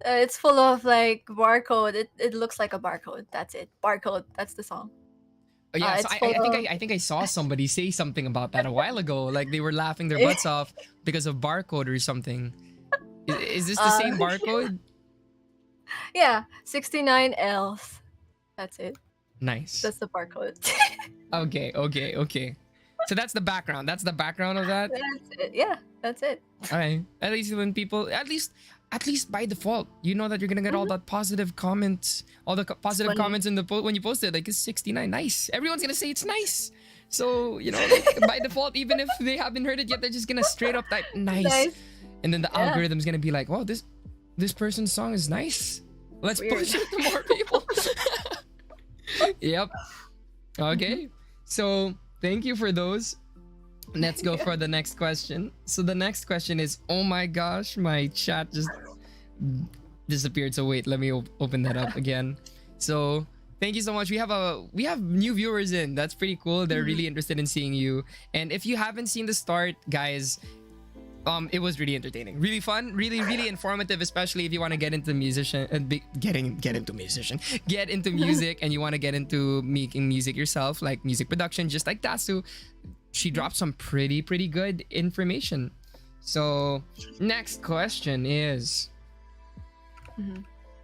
It's full of like barcode. It looks like a barcode. That's it. Barcode. That's the song. Oh yeah, so I think I saw somebody say something about that a while ago. Like they were laughing their butts off because of barcode or something. Is this the same barcode? Yeah, 69 L's. That's it. Nice. That's the barcode. Okay. So that's the background. That's the background of that. That's it. Yeah, that's it. All right. At least when people, at least by default, you know that you're gonna get all that positive comments, all the positive comments in the when you post it. Like it's 69. Nice. Everyone's gonna say it's nice. So by default, even if they haven't heard it yet, they're just gonna straight up type nice. And then the algorithm's gonna be like, "Wow, this person's song is nice. Let's push it to more people." Yep. Okay. So thank you for those. Let's go for the next question. So the next question is, oh my gosh, my chat just disappeared. So wait, let me open that up again. So thank you so much. We have new viewers in. That's pretty cool. They're really interested in seeing you. And if you haven't seen the start, guys, it was really entertaining, really fun, really informative, especially if you want to get into music and get into music and you want to get into making music yourself, like music production, just like Dasu. She dropped some pretty good information. So next question is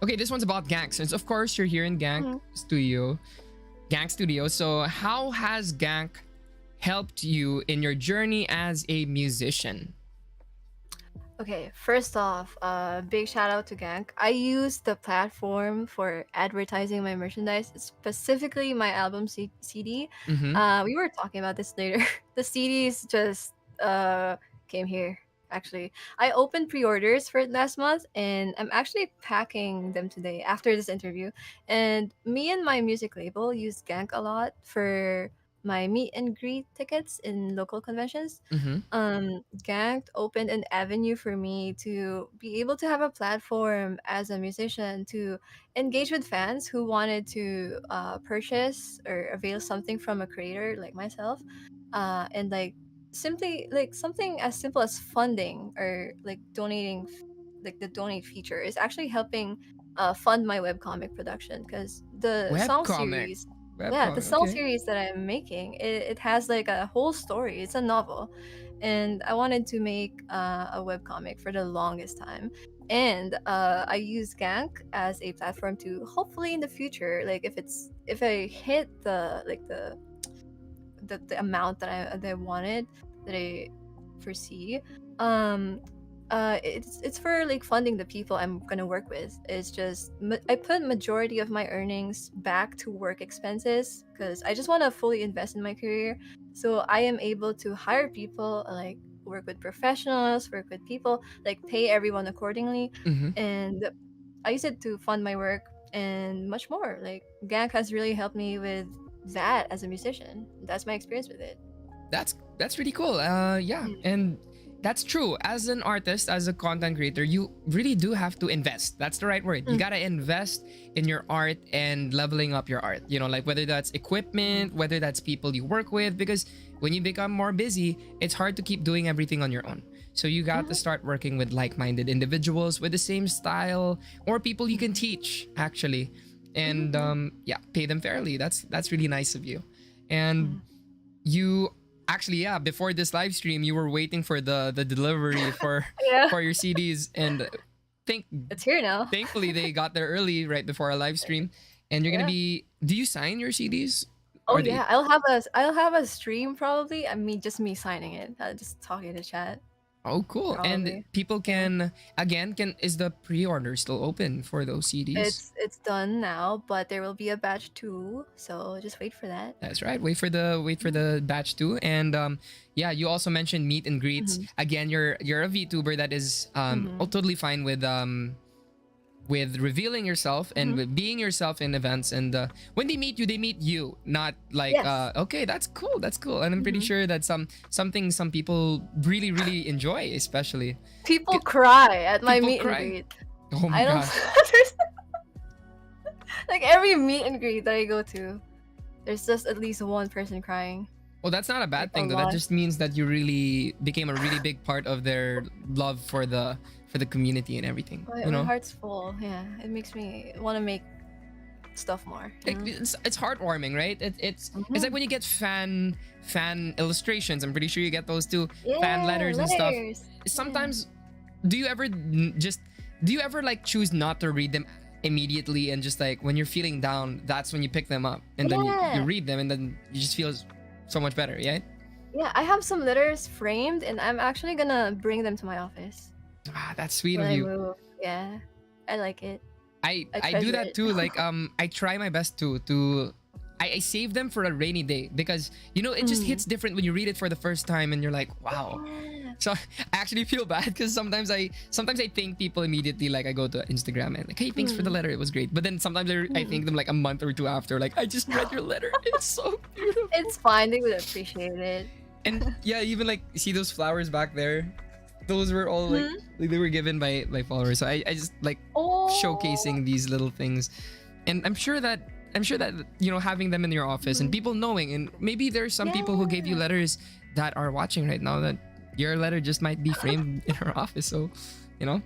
okay, this one's about Gank, since of course you're here in Gank Studio. So how has Gank helped you in your journey as a musician? Okay, first off, big shout out to Gank. I use the platform for advertising my merchandise, specifically my album CD. We were talking about this later. The CDs just came here, actually. I opened pre-orders for it last month, and I'm actually packing them today after this interview. And me and my music label use Gank a lot for my meet and greet tickets in local conventions. Gank opened an avenue for me to be able to have a platform as a musician to engage with fans who wanted to purchase or avail something from a creator like myself, and like simply like something as simple as funding or like donating. Like the donate feature is actually helping fund my webcomic production, because the song series series that I'm making, it has like a whole story. It's a novel, and I wanted to make a webcomic for the longest time. And I use Gank as a platform to hopefully in the future, like if I hit the amount that I wanted, that I foresee, it's for like funding the people I'm gonna work with. It's just I put majority of my earnings back to work expenses, because I just want to fully invest in my career, so I am able to hire people, like work with professionals, work with people, like pay everyone accordingly. And I use it to fund my work and much more. Like Gank has really helped me with that as a musician. That's my experience with it. That's really cool. Yeah, and that's true. As an artist, as a content creator, you really do have to invest. That's the right word. You gotta invest in your art and leveling up your art. Like whether that's equipment, whether that's people you work with, because when you become more busy, it's hard to keep doing everything on your own. So you got to start working with like-minded individuals with the same style, or people you can teach actually, and pay them fairly. That's really nice of you. And you actually, before this live stream, you were waiting for the delivery for your CDs, and it's here now. Thankfully, they got there early, right before our live stream. and you're gonna Yeah. be. Do you sign your CDs? Oh Or they, yeah, I'll have a stream probably. I mean, just me signing it, just talking to chat oh, cool. And probably. people Yeah. can again can is the pre-order still open for those CDs? It's done now, but there will be a batch 2, so just wait for that. That's right. Wait for the batch 2. And yeah, you also mentioned meet and greets. Mm-hmm. Again, you're a VTuber that is Mm-hmm. totally fine with revealing yourself and Mm-hmm. with being yourself in events. And when they meet you, not like Yes. okay, that's cool. And I'm pretty Mm-hmm. sure that's something some people really enjoy, especially People cry at my people meet cry. and greet. Oh my I don't. gosh. There's- like every meet and greet that I go to, there's just at least one person crying. Well, that's not a bad Like, a thing though. That lot. just means that you really became a really big part of their love for the community and everything. My, You my know, heart's full. Yeah, it makes me want to make stuff more. like, it's heartwarming, right? It's Mhm. like when you get fan illustrations. I'm pretty sure you get those too. Fan letters and stuff. letters. Sometimes, do you ever like choose not to read them immediately and just like when you're feeling down, that's when you pick them up and then you Yeah. read them and then you just feel so much better, yeah? Yeah, I have some letters framed, and I'm actually gonna bring them to my office Ah, that's sweet when of I you. move. Yeah, I like it. I I do treasure that it. too. Like I try my best to I save them for a rainy day because you know it just Mm. hits different when you read it for the first time and you're like, wow. Yeah. So I actually feel bad because sometimes I thank people immediately. Like I go to Instagram and like, hey, thanks for the letter. It was great. But then sometimes I thank them like a month or two after. Like I just read your letter. It's so beautiful. It's fine. They would appreciate it. And yeah, even like see those flowers back there. Those were all like they were given by followers. So I just like Oh, showcasing these little things, and I'm sure that you know having them in your office and people knowing, and maybe there's some people who gave you Yeah. letters that are watching right now that your letter just might be framed in her office. So you know,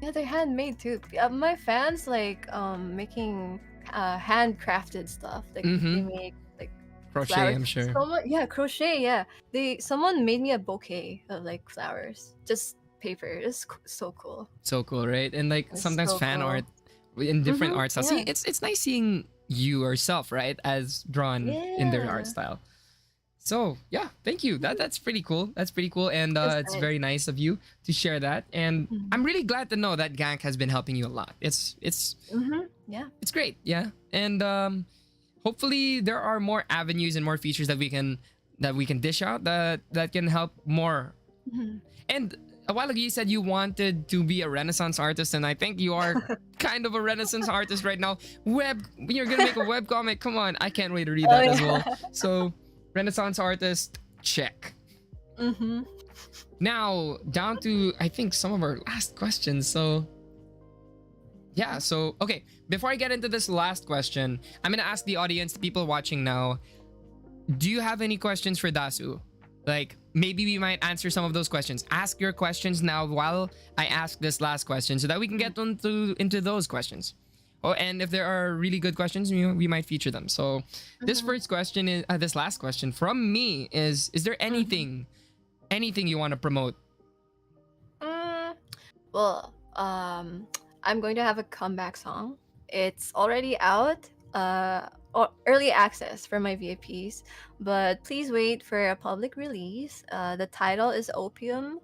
Yeah, they're handmade too. My fans like making handcrafted stuff. Like they make like crochet. flowers. I'm sure. Yeah, crochet. Yeah, someone made me a bouquet of like flowers, just paper. It's so cool. So cool, right? And like It's sometimes so fan cool. art in different Mhm, art styles. yeah. See, it's nice seeing you yourself, right, as drawn in their art Yeah. style. So yeah, thank you. That's pretty cool. That's pretty cool, and It's it's nice. very nice of you to share that. And Mhm. I'm really glad to know that Gank has been helping you a lot. It's Yeah. it's great, yeah. And hopefully there are more avenues and more features that we can dish out that can help more. Mhm. And a while ago you said you wanted to be a Renaissance artist, and I think you are kind of a Renaissance artist right now. You're gonna make a web comic. Come on, I can't wait to read that as well. So, Renaissance artist, check. Mhm. Now down to I think some of our last questions. So yeah, so okay, before I get into this last question, I'm gonna ask the audience, the people watching now, do you have any questions for Dasu? Like maybe we might answer some of those questions. Ask your questions now while I ask this last question so that we can get into those questions. Oh, and if there are really good questions, we might feature them. So this first question is this last question from me is there anything you want to promote? Well, I'm going to have a comeback song. It's already out, or early access for my VIPs, but please wait for a public release. The title is Opium.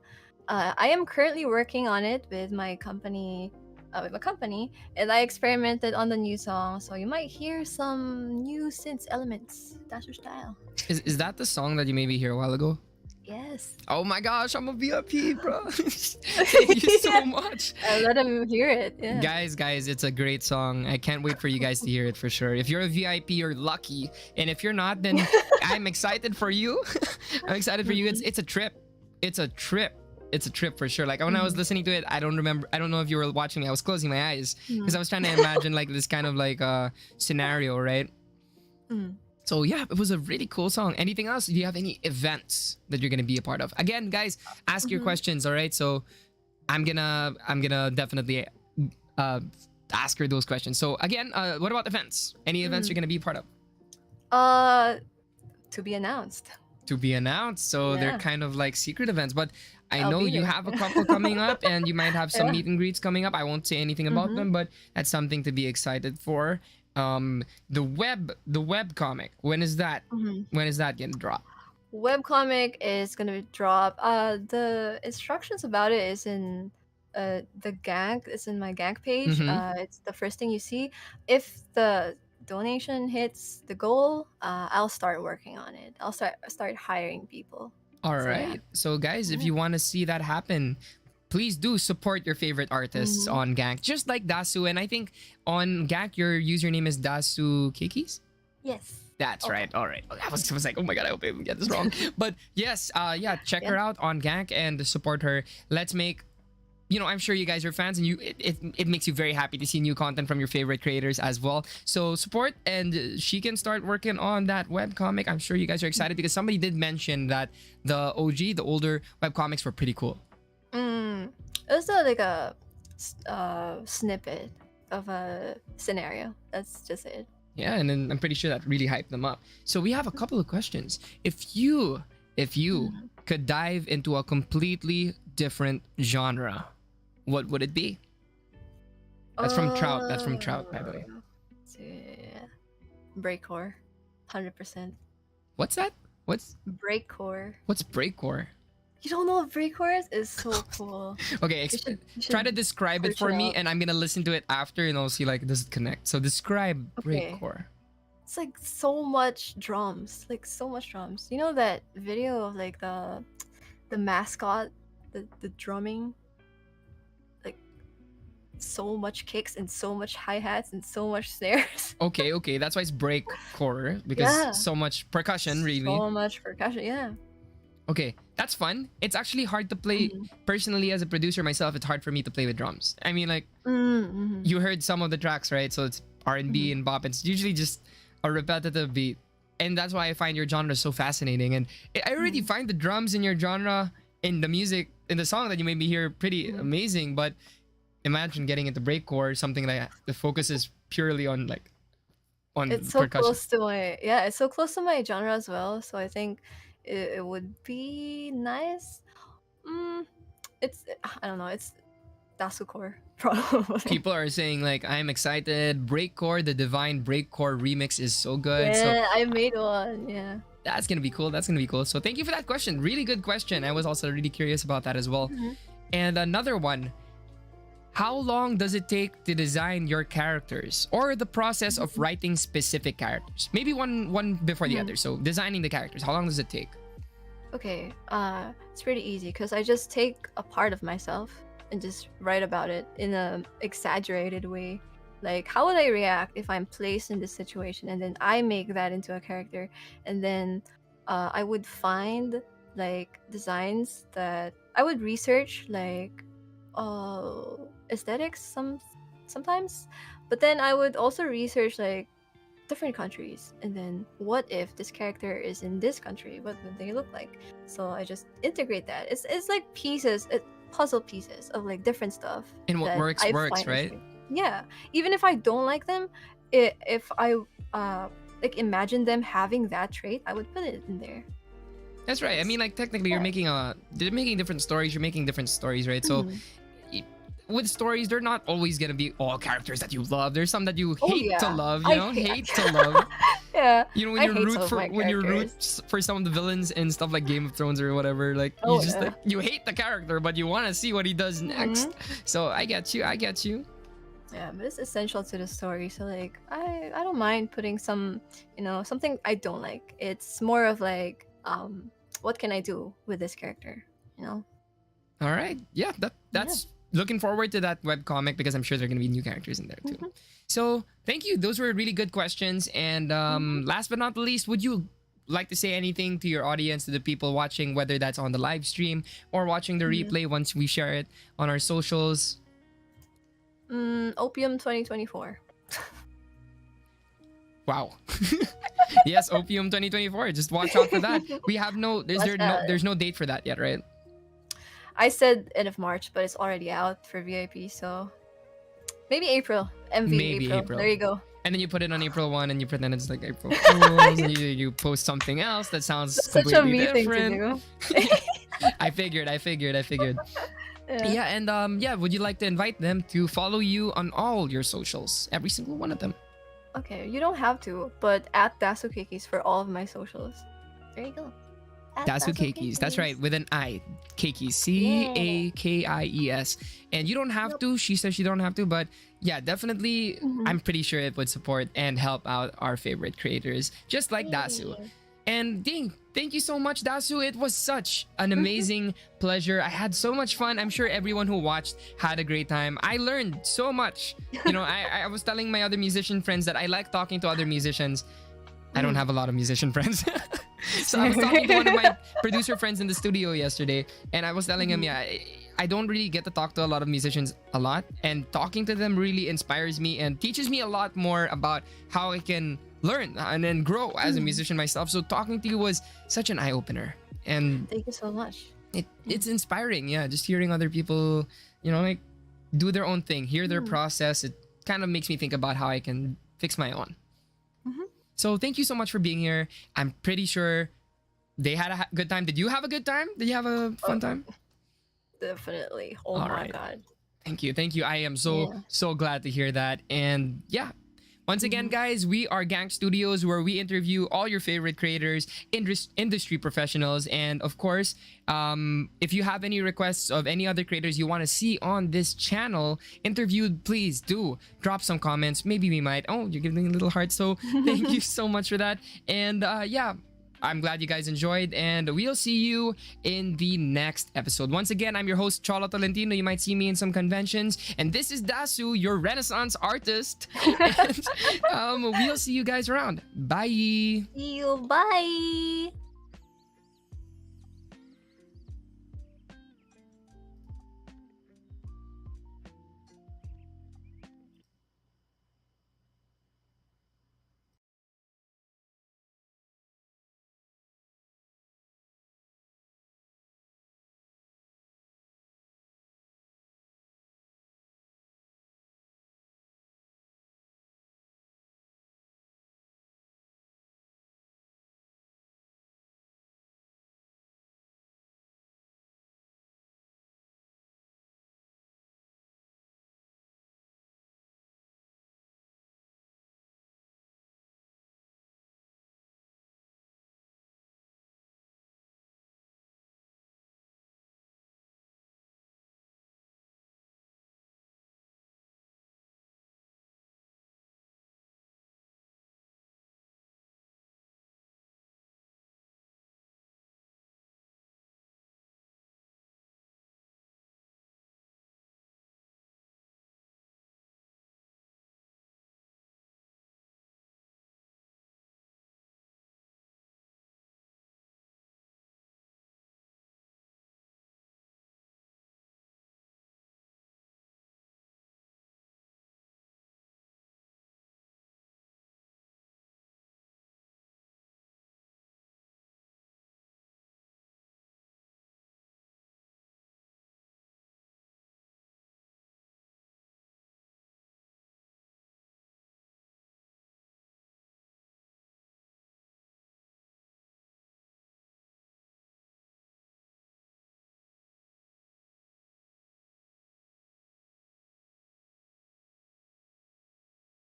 I am currently working on it with my company, and I experimented on the new song, so you might hear some new synth elements. That's your style. Is that the song that you maybe hear a while ago? Yes. Oh my gosh, I'm a VIP, bro. Thank you so much. I let him hear it. Yeah. Guys, it's a great song. I can't wait for you guys to hear it for sure. If you're a VIP, you're lucky. And if you're not, then I'm excited for you. I'm excited for you. It's a trip. It's a trip for sure. Like when I was listening to it, I don't know if you were watching me. I was closing my eyes because I was trying to imagine like this kind of like scenario, right? So yeah, it was a really cool song. Anything else? Do you have any events that you're gonna be a part of? Again, guys, ask your questions. All right. So I'm gonna definitely ask her those questions. So again, what about events? Any events you're gonna be a part of? To be announced. To be announced. So they're Yeah. kind of like secret events, but I I'll know be you there. have a couple coming up and you might have some Yeah. meet and greets coming up. I won't say anything about them, but that's something to be excited for. the web comic. When is that? Mhm. When is that gonna drop? Webcomic is gonna drop. The instructions about it is in the Gank. It's in my Gank page. Mhm. It's the first thing you see. If the donation hits the goal, I'll start working on it. I'll start hiring people. All So yeah. right. So guys, if Yeah. you want to see that happen, please do support your favorite artists Mhm. on Gank, just like Dasu. And I think on Gank your username is Dasu Kikis. Yes. That's Okay. right. All right. I was like, oh my god, I hope I didn't get this wrong. But yes, yeah, check her out on Gank and support her. Let's make, I'm sure you guys are fans, and it makes you very happy to see new content from your favorite creators as well. So support, and she can start working on that web comic. I'm sure you guys are excited because somebody did mention that the older web comics were pretty cool. It was like a snippet of a scenario. That's just it. Yeah, and then I'm pretty sure that really hyped them up. So we have a couple of questions. If you could dive into a completely different genre, what would it be? That's from Trout. That's from Trout, by the way. Yeah. Breakcore. 100%. What's that? What's Breakcore. breakcore? You don't know what breakcore is? It's so cool. Okay, You should try to describe it search for it me, out. and I'm gonna listen to it after, and I'll see like does it connect. So describe Okay. breakcore. It's like so much drums. Like so much drums. You know that video of like the mascot, the drumming? Like so much kicks and so much hi-hats and so much snares. Okay, that's why it's breakcore because Yeah. so much percussion, really. So much percussion, yeah. Okay, that's fun. It's actually hard to play. Personally, as a producer myself, it's hard for me to play with drums. I mean, like, Mm-hmm. you heard some of the tracks, right? So it's R&B and bop. It's usually just a repetitive beat. And that's why I find your genre so fascinating. And I already find the drums in your genre, in the music, in the song that you made me hear pretty amazing. But imagine getting into breakcore, something like the focus is purely on like, on It's so percussion. close to it's so close to my genre as well. So I think it would be nice. It's I don't know. It's Dasucore probably. People are saying like, I'm excited. Breakcore, the Divine Breakcore remix is so good. So Yeah, I made one. Yeah. that's gonna be cool. That's gonna be cool. So thank you for that question. Really good question. I was also really curious about that as well. And another one. How long does it take to design your characters, or the process of writing specific characters? Maybe one before the other. So designing the characters, how long does it take? Okay. It's pretty easy because I just take a part of myself and just write about it in a exaggerated way. Like, how would I react if I'm placed in this situation, and then I make that into a character, and then I would find like designs that I would research, like aesthetics sometimes, but then I would also research like different countries, and then what if this character is in this country, what would they look like? So I just integrate that. It's like puzzle pieces of like different stuff, And what that works, I works, find right? interesting. Yeah, even if I don't like them, if I like imagine them having that trait, I would put it in there. That's right. I mean, like technically, they're making different stories. You're making different stories, right? So with stories, they're not always gonna be all characters that you love. There's some that you hate to yeah. love. I You know, hate- hate to love. Yeah. You know, when I you hate root some of for my when you root characters. for some of the villains in stuff like Game of Thrones or whatever, like Oh, you just yeah. like you hate the character, but you want to see what he does next. So I get you. I get you. Yeah, but it's essential to the story. So like I don't mind putting some, something I don't like. It's more of like what can I do with this character, All right. Yeah, that's looking forward to that webcomic because I'm sure there are going to be new characters in there too. So thank you. Those were really good questions. And last but not the least, would you like to say anything to your audience, to the people watching, whether that's on the live stream or watching the replay once we share it on our socials? Opium 2024. Wow. Yes, Opium 2024. Just watch out for that. We have there's no date for that yet, right? I said end of March, but it's already out for VIP, so maybe April. MV Maybe April. There you go. And then you put it on April 1 and you pretend it's like April Fools. And you post something else that sounds Such a completely me thing different. to do. I figured. Yeah, and would you like to invite them to follow you on all your socials? Every single one of them. Okay, you don't have to, but at Dasu Kikis for all of my socials. There you go. At Dasu Keikis. That's right, with an I. Keikis. Cakies. And you don't have to. She says you don't have to, but yeah, definitely. I'm pretty sure it would support and help out our favorite creators, just like Dasu. And ding, thank you so much, Dasu. It was such an amazing pleasure. I had so much fun. I'm sure everyone who watched had a great time. I learned so much. You know, I was telling my other musician friends that I like talking to other musicians. I don't have a lot of musician friends. So I was talking to one of my producer friends in the studio yesterday, and I was telling him, yeah, I don't really get to talk to a lot of musicians a lot, and talking to them really inspires me and teaches me a lot more about how I can learn and then grow as a musician myself. So talking to you was such an eye-opener, and Thank you so much. it's inspiring. Yeah, just hearing other people, you know, like do their own thing, hear their process. It kind of makes me think about how I can fix my own. So thank you so much for being here. I'm pretty sure they had a good time. Did you have a good time? Did you have a fun time? Definitely. Oh All my right. god. Thank you. I am so glad to hear that. And yeah, once again, guys, we are Gank Studios, where we interview all your favorite creators, industry professionals, and of course, if you have any requests of any other creators you want to see on this channel interviewed, please do drop some comments. Maybe we might. Oh, you're giving a little heart. So thank you so much for that. And yeah, I'm glad you guys enjoyed, and we'll see you in the next episode. Once again, I'm your host, Cholo Tolentino. You might see me in some conventions. And this is Dasu, your Renaissance artist. And we'll see you guys around. Bye. See you. Bye.